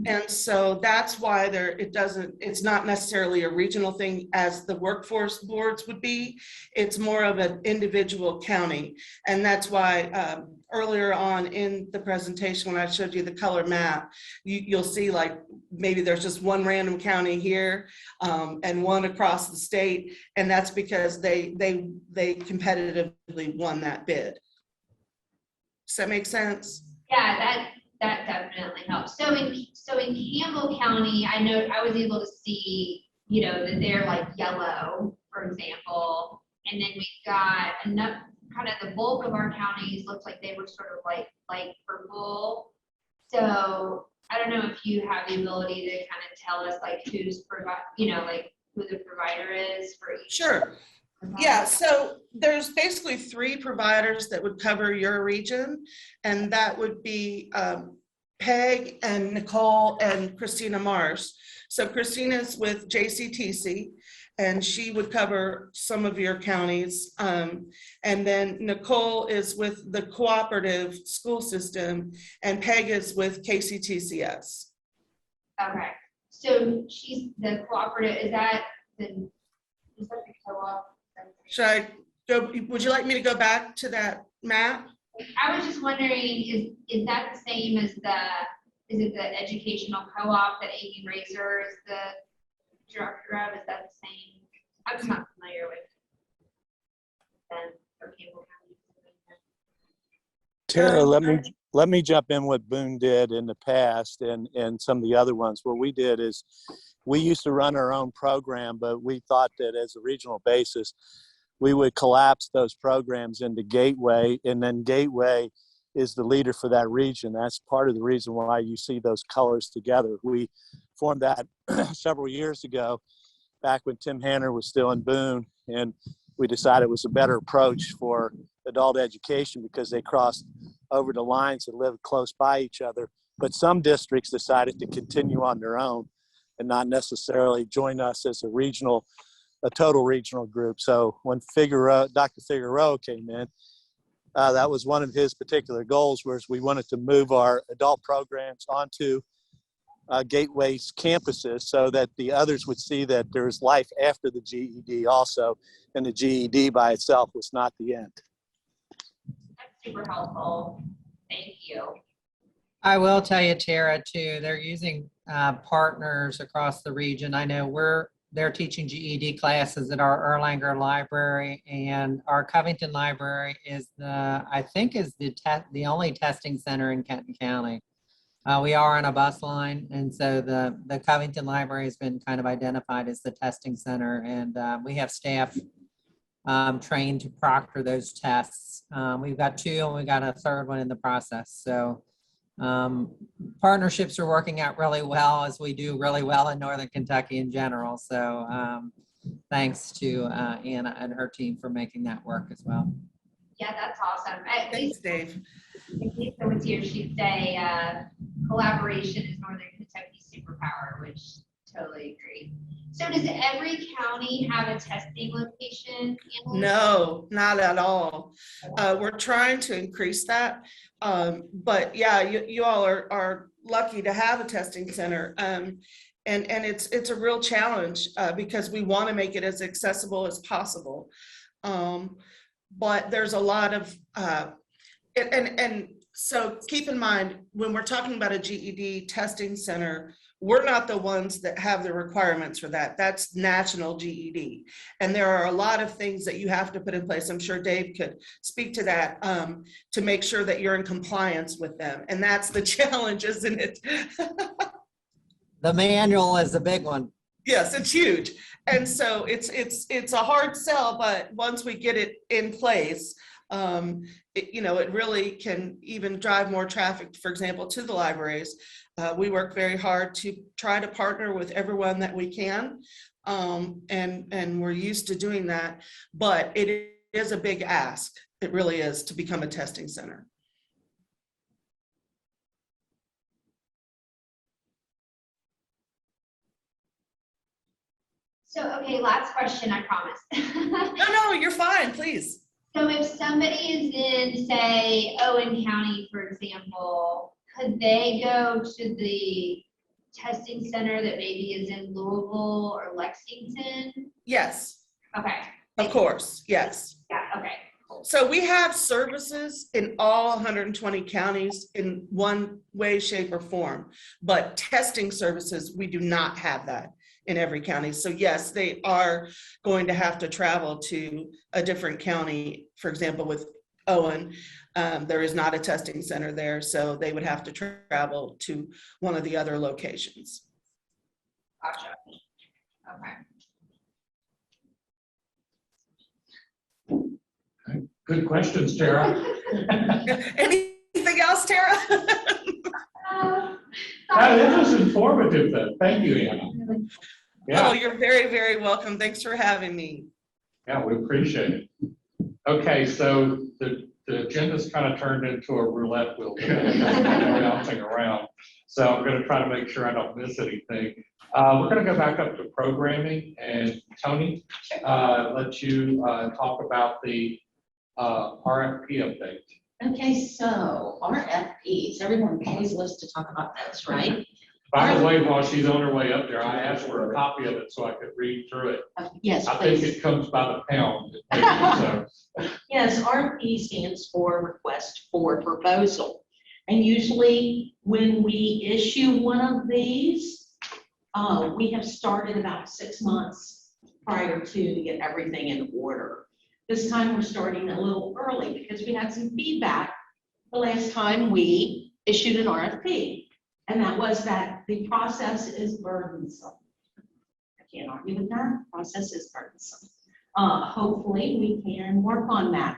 And so that's why it's not necessarily a regional thing as the workforce boards would be. It's more of an individual county. And that's why earlier on in the presentation, when I showed you the color map, you'll see like maybe there's just one random county here and one across the state. And that's because they competitively won that bid. Does that make sense? Yeah, that definitely helps. So in Campbell County, I know I was able to see, that they're like yellow, for example, and then we've got enough, kind of the bulk of our counties looks like they were sort of like light purple. So I don't know if you have the ability to kind of tell us like who's like who the provider is for each. Sure. Yeah, so there's basically 3 providers that would cover your region, and that would be Peg and Nicole and Christina Marsh. So Christina's with JCTC, and she would cover some of your counties. And then Nicole is with the cooperative school system, and Peg is with KCTCS. Okay, so she's the cooperative, is that the co-op? Should I go, would you like me to go back to that map? I was just wondering, is that the same as is it the educational co-op that Amy Razor is the director of? Is that the same? I'm just not familiar with them or Campbell County. Tara, let me jump in what Boone did in the past and some of the other ones. What we did is we used to run our own program, but we thought that as a regional basis, we would collapse those programs into Gateway, and then Gateway is the leader for that region. That's part of the reason why you see those colors together. We formed that several years ago, back when Tim Hanner was still in Boone, and we decided it was a better approach for adult education because they crossed over the lines and lived close by each other. but some districts decided to continue on their own and not necessarily join us as a total regional group. So when Dr. Figueroa came in, that was one of his particular goals, was we wanted to move our adult programs onto Gateway's campuses so that the others would see that there's life after the GED also, and the GED by itself was not the end. That's super helpful. Thank you. I will tell you, Tara, too, they're using partners across the region. I know they're teaching GED classes at our Erlanger Library, and our Covington Library is the only testing center in Kenton County. We are on a bus line, and so the Covington Library has been kind of identified as the testing center, and we have staff trained to proctor those tests. We've got 2, and we've got a 3rd one in the process. So partnerships are working out really well, as we do really well in Northern Kentucky in general. So thanks to Anna and her team for making that work as well. Yeah, that's awesome. Thanks, Dave. If Lisa was here, she'd say collaboration is Northern Kentucky's superpower, which totally agree. So does every county have a testing location? No, not at all. We're trying to increase that. But yeah, you all are lucky to have a testing center. And it's a real challenge because we want to make it as accessible as possible. But there's a lot of, and so keep in mind, when we're talking about a GED testing center, we're not the ones that have the requirements for that. That's national GED. And there are a lot of things that you have to put in place. I'm sure Dave could speak to that to make sure that you're in compliance with them. And that's the challenge, isn't it? The manual is a big one. Yes, it's huge. And so it's a hard sell, but once we get it in place, it really can even drive more traffic, for example, to the libraries. We work very hard to try to partner with everyone that we can. And we're used to doing that, but it is a big ask. It really is, to become a testing center. So, okay, last question, I promise. No, you're fine, please. So if somebody is in, say, Owen County, for example, could they go to the testing center that maybe is in Louisville or Lexington? Yes, Okay. of course, yes. Yeah, okay. So we have services in all 120 counties in one way, shape, or form, but testing services, we do not have that in every county. So yes, they are going to have to travel to a different county. For example, with Owen, there is not a testing center there, so they would have to travel to one of the other locations. Gotcha. Okay. Good questions, Tara. Anything else, Tara? That was informative, though. Thank you, Anna. Oh, Yeah, you're very, very welcome. Thanks for having me. yeah, we appreciate it. Okay, so the agenda's kind of turned into a roulette wheel, bouncing around. So I'm going to try to make sure I don't miss anything. We're going to go back up to programming, and Tony, let you talk about the RFP update. Okay, so RFPs, everyone always loves to talk about this, right? By the way, while she's on her way up there, I asked for a copy of it so I could read through it. Yes, I think please. it comes by the pound. So, Yes, RFP stands for Request for Proposal. And usually when we issue one of these, we have started about 6 months prior to get everything in order. This time we're starting a little early because we had some feedback the last time we issued an RFP. And that was that the process is burdensome. I can't argue with that. Process is burdensome. Hopefully we can work on that.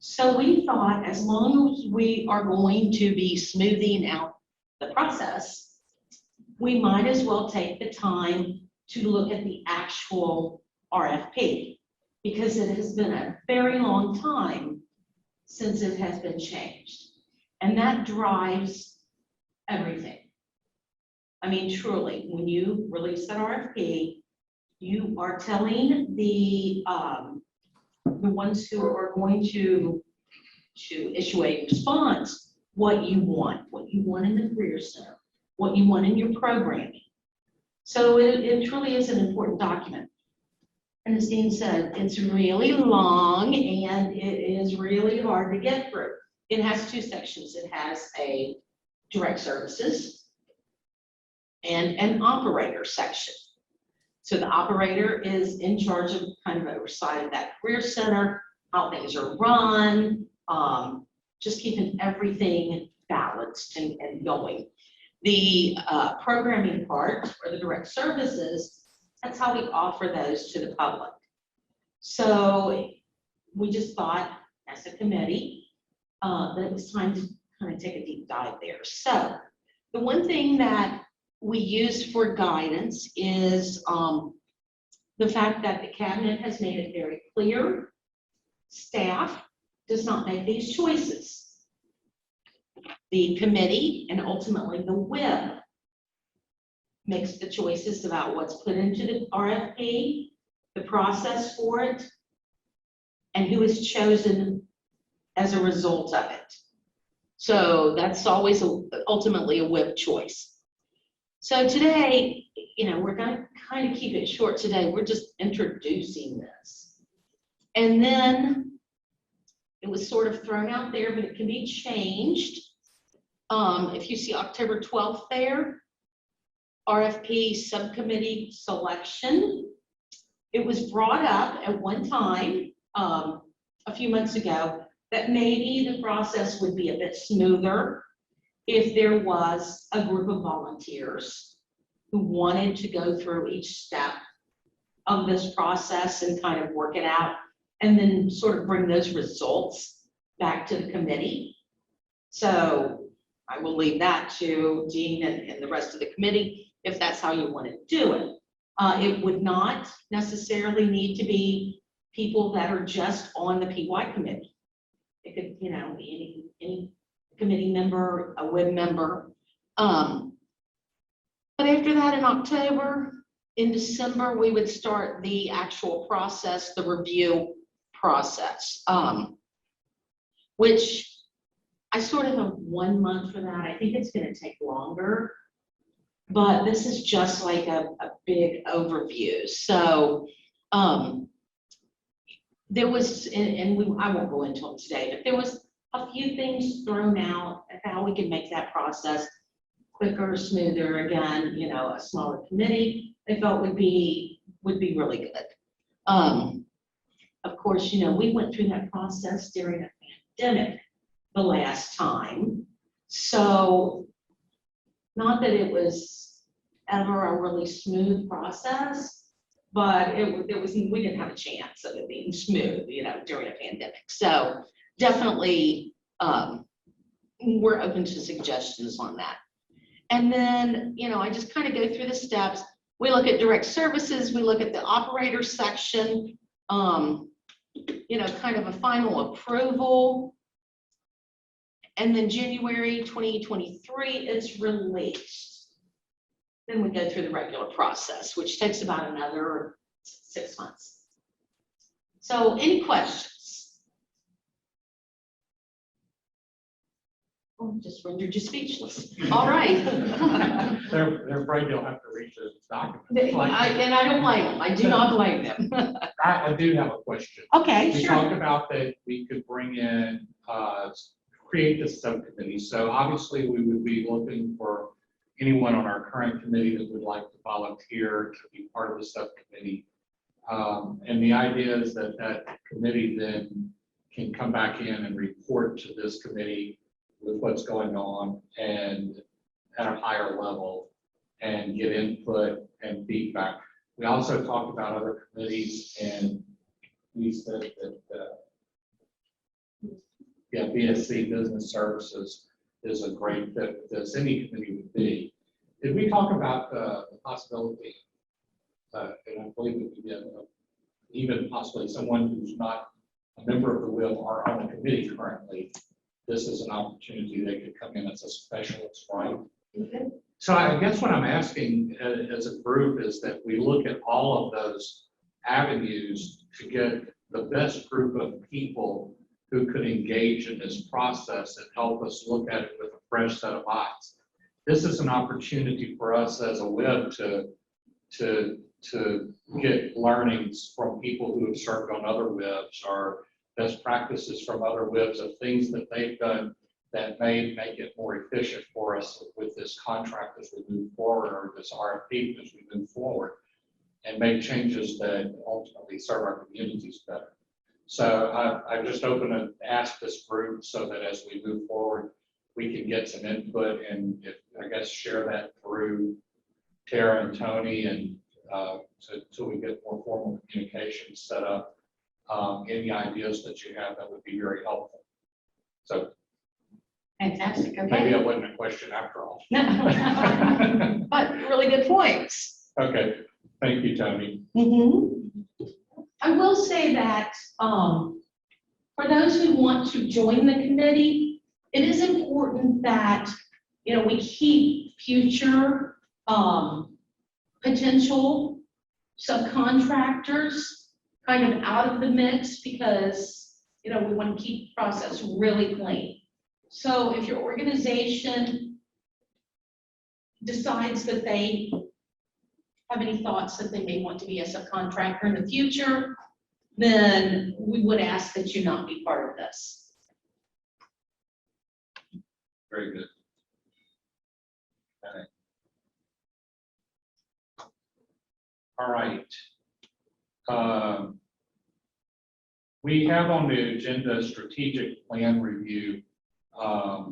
So we thought as long as we are going to be smoothing out the process, we might as well take the time to look at the actual RFP, because it has been a very long time since it has been changed. And that drives everything. I mean, truly, when you release that RFP, you are telling the ones who are going to issue a response, what you want in the Career Center, what you want in your programming. So it truly is an important document. And as Dean said, it's really long and it is really hard to get through. It has two sections. It has a direct services and an operator section. So the operator is in charge of kind of oversight of that Career Center, how things are run, just keeping everything balanced and going. The programming part, or the direct services, that's how we offer those to the public. So we just thought, as a committee, that it was time to kind of take a deep dive there. So the one thing that we use for guidance is the fact that the cabinet has made it very clear, staff does not make these choices. The committee and ultimately the WIB makes the choices about what's put into the RFP, the process for it, and who is chosen as a result of it. So that's always ultimately a WIB choice. So today, we're going to kind of keep it short today. We're just introducing this. And then it was sort of thrown out there, but it can be changed. If you see October 12th there, RFP subcommittee selection. It was brought up at one time, a few months ago, that maybe the process would be a bit smoother if there was a group of volunteers who wanted to go through each step of this process and kind of work it out, and then sort of bring those results back to the committee. So I will leave that to Dean and the rest of the committee if that's how you want to do it. It would not necessarily need to be people that are just on the PY committee. It could, be any committee member, a WIB member. But after that, in October, in December, we would start the actual process, the review process, which I sort of have 1 month for that. I think it's going to take longer, but this is just like a big overview. So there was, I won't go into them today, but there was a few things thrown out of how we can make that process quicker, smoother. Again, a smaller committee they felt would be really good. Of course, we went through that process during a pandemic the last time. So not that it was ever a really smooth process, but we didn't have a chance of it being smooth, during a pandemic. So definitely we're open to suggestions on that. And then, I just kind of go through the steps. We look at direct services, we look at the operator section, kind of a final approval. And then January 2023, it's released. Then we go through the regular process, which takes about another 6 months. So any questions? Oh, just rendered you speechless. All right. They're afraid they'll have to read the document. And I don't blame them. I do not blame them. I do have a question. Okay, We sure. talked about that we could bring in, create this subcommittee. So obviously we would be looking for anyone on our current committee that would like to volunteer to be part of the subcommittee. And the idea is that committee then can come back in and report to this committee with what's going on and at a higher level and get input and feedback. We also talked about other committees, and we said that BSC Business Services is a great fit, as any committee would be. Did we talk about the possibility, and I believe that we did, even possibly someone who's not a member of the WIB or on the committee currently, this is an opportunity they could come in as a specialist, right? So I guess what I'm asking as a group is that we look at all of those avenues to get the best group of people who could engage in this process and help us look at it with a fresh set of eyes. This is an opportunity for us as a WIB to get learnings from people who have served on other WIBs or best practices from other WIBs of things that they've done that may make it more efficient for us with this contract as we move forward, or this RFP as we move forward, and make changes that ultimately serve our communities better. So I just open and ask this group so that as we move forward, we can get some input and I guess share that through Tara and Tony, and so we get more formal communication set up. Any ideas that you have that would be very helpful. So Fantastic, maybe okay. that wasn't a question after all. But really good points. Okay, thank you, Tony. I will say that for those who want to join the committee, it is important that, you know, we keep future potential subcontractors kind of out of the mix because, you know, we want to keep the process really clean. So if your organization decides that they have any thoughts that they may want to be a subcontractor in the future, then we would ask that you not be part of this. Very good. Okay. All right. We have on the agenda strategic plan review. Yeah,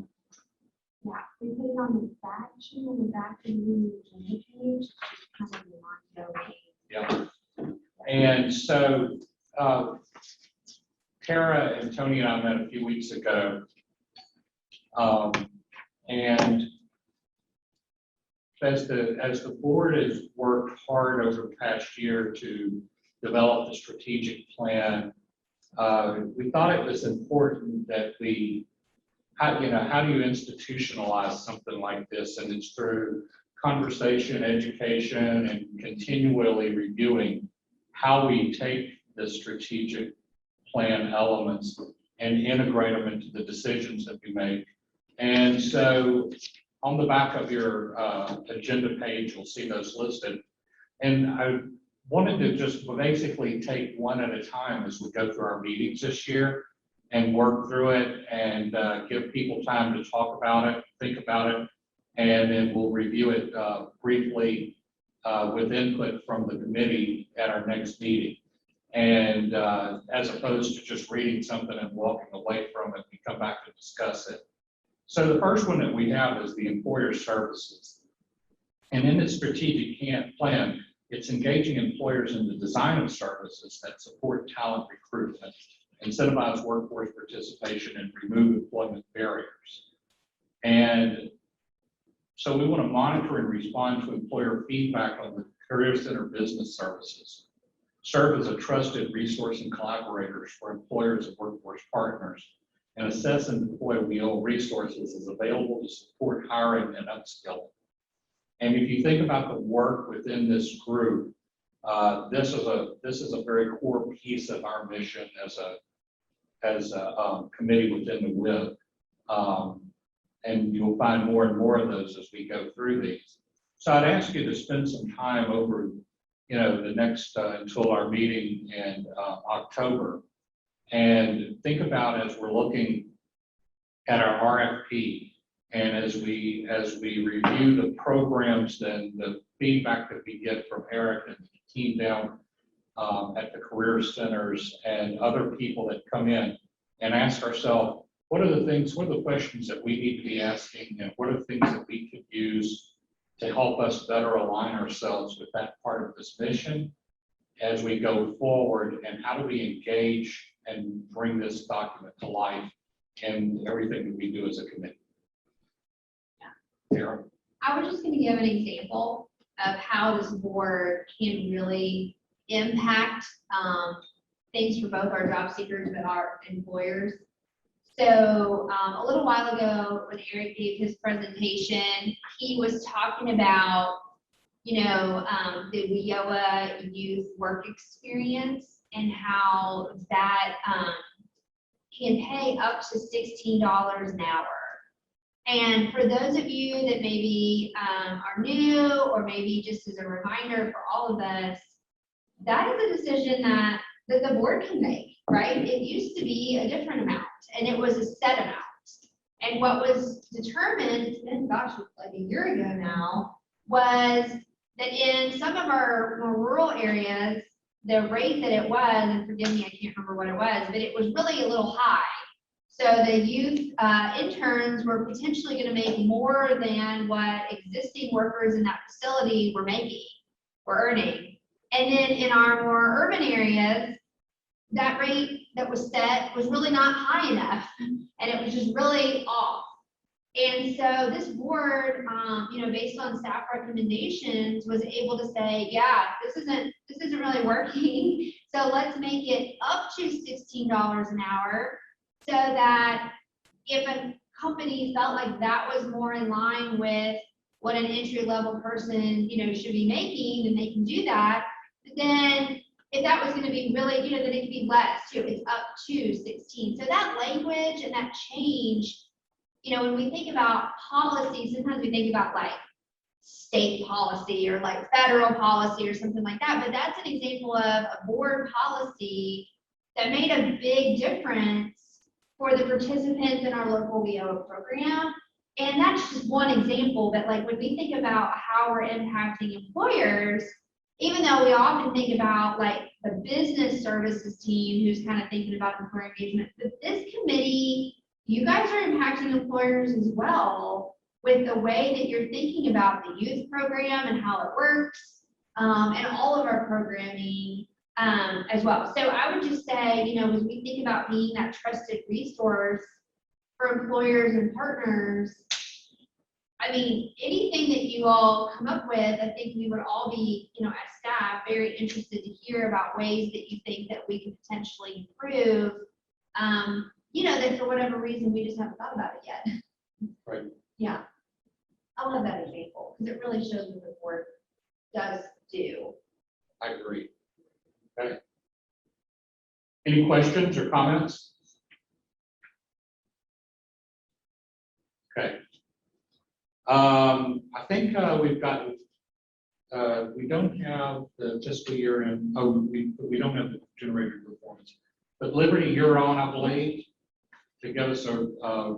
we put it on the back sheet, on the back of the agenda page, kind of the ongoing. Yeah. And so Tara and Tony and I met a few weeks ago. And as the board has worked hard over the past year to develop the strategic plan, we thought it was important that how do you institutionalize something like this? And it's through conversation, education, and continually reviewing how we take the strategic plan elements and integrate them into the decisions that we make. And so on the back of your agenda page, you'll see those listed. And I wanted to just basically take one at a time as we go through our meetings this year and work through it and give people time to talk about it, think about it, and then we'll review it briefly with input from the committee at our next meeting. And as opposed to just reading something and walking away from it, we come back to discuss it. So the first one that we have is the employer services. And in the strategic plan, it's engaging employers in the design of services that support talent recruitment, incentivize workforce participation, and remove employment barriers. And so we want to monitor and respond to employer feedback on the Career Center business services, serve as a trusted resource and collaborators for employers and workforce partners, and assess and deploy WEO resources as available to support hiring and upskilling. And if you think about the work within this group, this is a very core piece of our mission as a committee within the WIB. And you'll find more and more of those as we go through these. So I'd ask you to spend some time over, the next until our meeting in October, and think about as we're looking at our RFP, and as we review the programs and the feedback that we get from Eric and the team down at the career centers and other people that come in, and ask ourselves, what are the questions that we need to be asking, and what are the things that we could use to help us better align ourselves with that part of this mission as we go forward, and how do we engage and bring this document to life in everything that we do as a committee. Tara? I was just going to give an example of how this board can really impact things for both our job seekers and our employers. So a little while ago, when Eric gave his presentation, he was talking about, the WIOA youth work experience and how that can pay up to $16 an hour. And for those of you that maybe are new, or maybe just as a reminder for all of us, that is a decision that the board can make, right? It used to be a different amount, and it was a set amount. And what was determined, it's been, gosh, like a year ago now, was that in some of our more rural areas, the rate that it was, and forgive me, I can't remember what it was, but it was really a little high. So the youth interns were potentially going to make more than what existing workers in that facility were earning. And then in our more urban areas, that rate that was set was really not high enough, and it was just really off. And so this board, based on staff recommendations, was able to say, yeah, this isn't really working. So let's make it up to $16 an hour, so that if a company felt like that was more in line with what an entry-level person, should be making, then they can do that. But then if that was going to be really, then it could be less too. It's up to 16. So that language and that change, when we think about policy, sometimes we think about like state policy or like federal policy or something like that. But that's an example of a board policy that made a big difference for the participants in our local WIOA program. And that's just one example, but like when we think about how we're impacting employers, even though we often think about like the business services team who's kind of thinking about employer engagement, but this committee, you guys are impacting employers as well with the way that you're thinking about the youth program and how it works, and all of our programming as well. So I would just say, as we think about being that trusted resource for employers and partners, I mean, anything that you all come up with, I think we would all be, as staff, very interested to hear about ways that you think that we could potentially improve, that for whatever reason, we just haven't thought about it yet. Right. Yeah. I love that example, because it really shows what the board does do. I agree. Okay. Any questions or comments? Okay. I think we've got, we don't have the fiscal year in, we don't have the generated performance. But Liberty, you're on, I believe, to give us a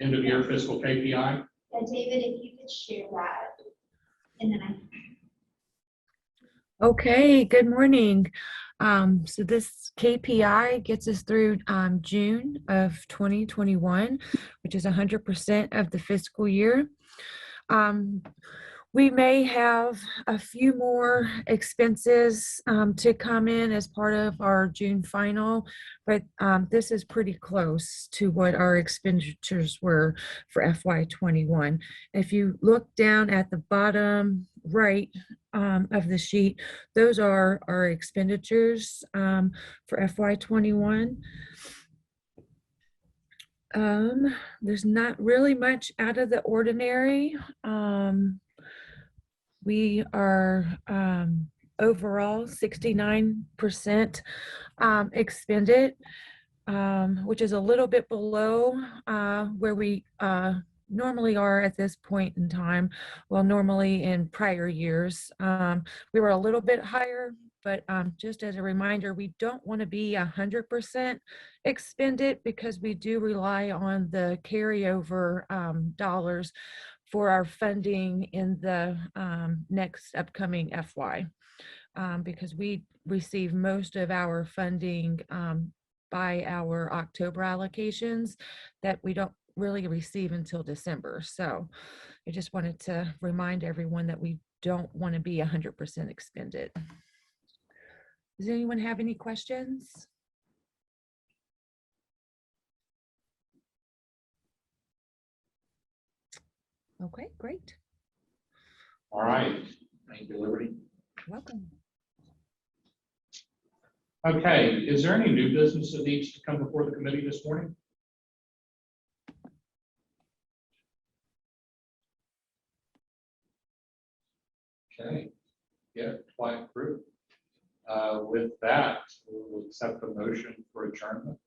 end of year fiscal KPI. Yeah, David, if you could share that, and then Okay, good morning. So this KPI gets us through June of 2021, which is 100% of the fiscal year. We may have a few more expenses to come in as part of our June final, but this is pretty close to what our expenditures were for FY21. If you look down at the bottom right of the sheet, those are our expenditures for FY21. There's not really much out of the ordinary. We are overall 69% expended, which is a little bit below where we normally are at this point in time. Well, normally in prior years, we were a little bit higher, but just as a reminder, we don't want to be 100% expended because we do rely on the carryover dollars for our funding in the next upcoming FY, because we receive most of our funding by our October allocations that we don't really receive until December. So I just wanted to remind everyone that we don't want to be 100% expended. Does anyone have any questions? Okay, great. All right. Thank you, Liberty. Welcome. Okay. Is there any new business that needs to come before the committee this morning? Okay, yeah, quite approved. With that, we'll accept a motion for adjournment.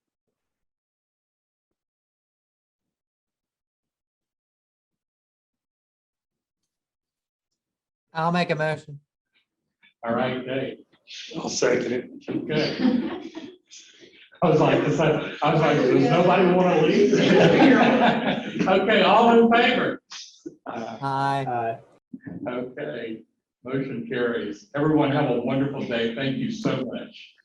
I'll make a motion. All right, Dave. I'll second it. Okay. I was like, does nobody want to leave? Okay, all in favor? Aye. Okay, motion carries. Everyone have a wonderful day. Thank you so much.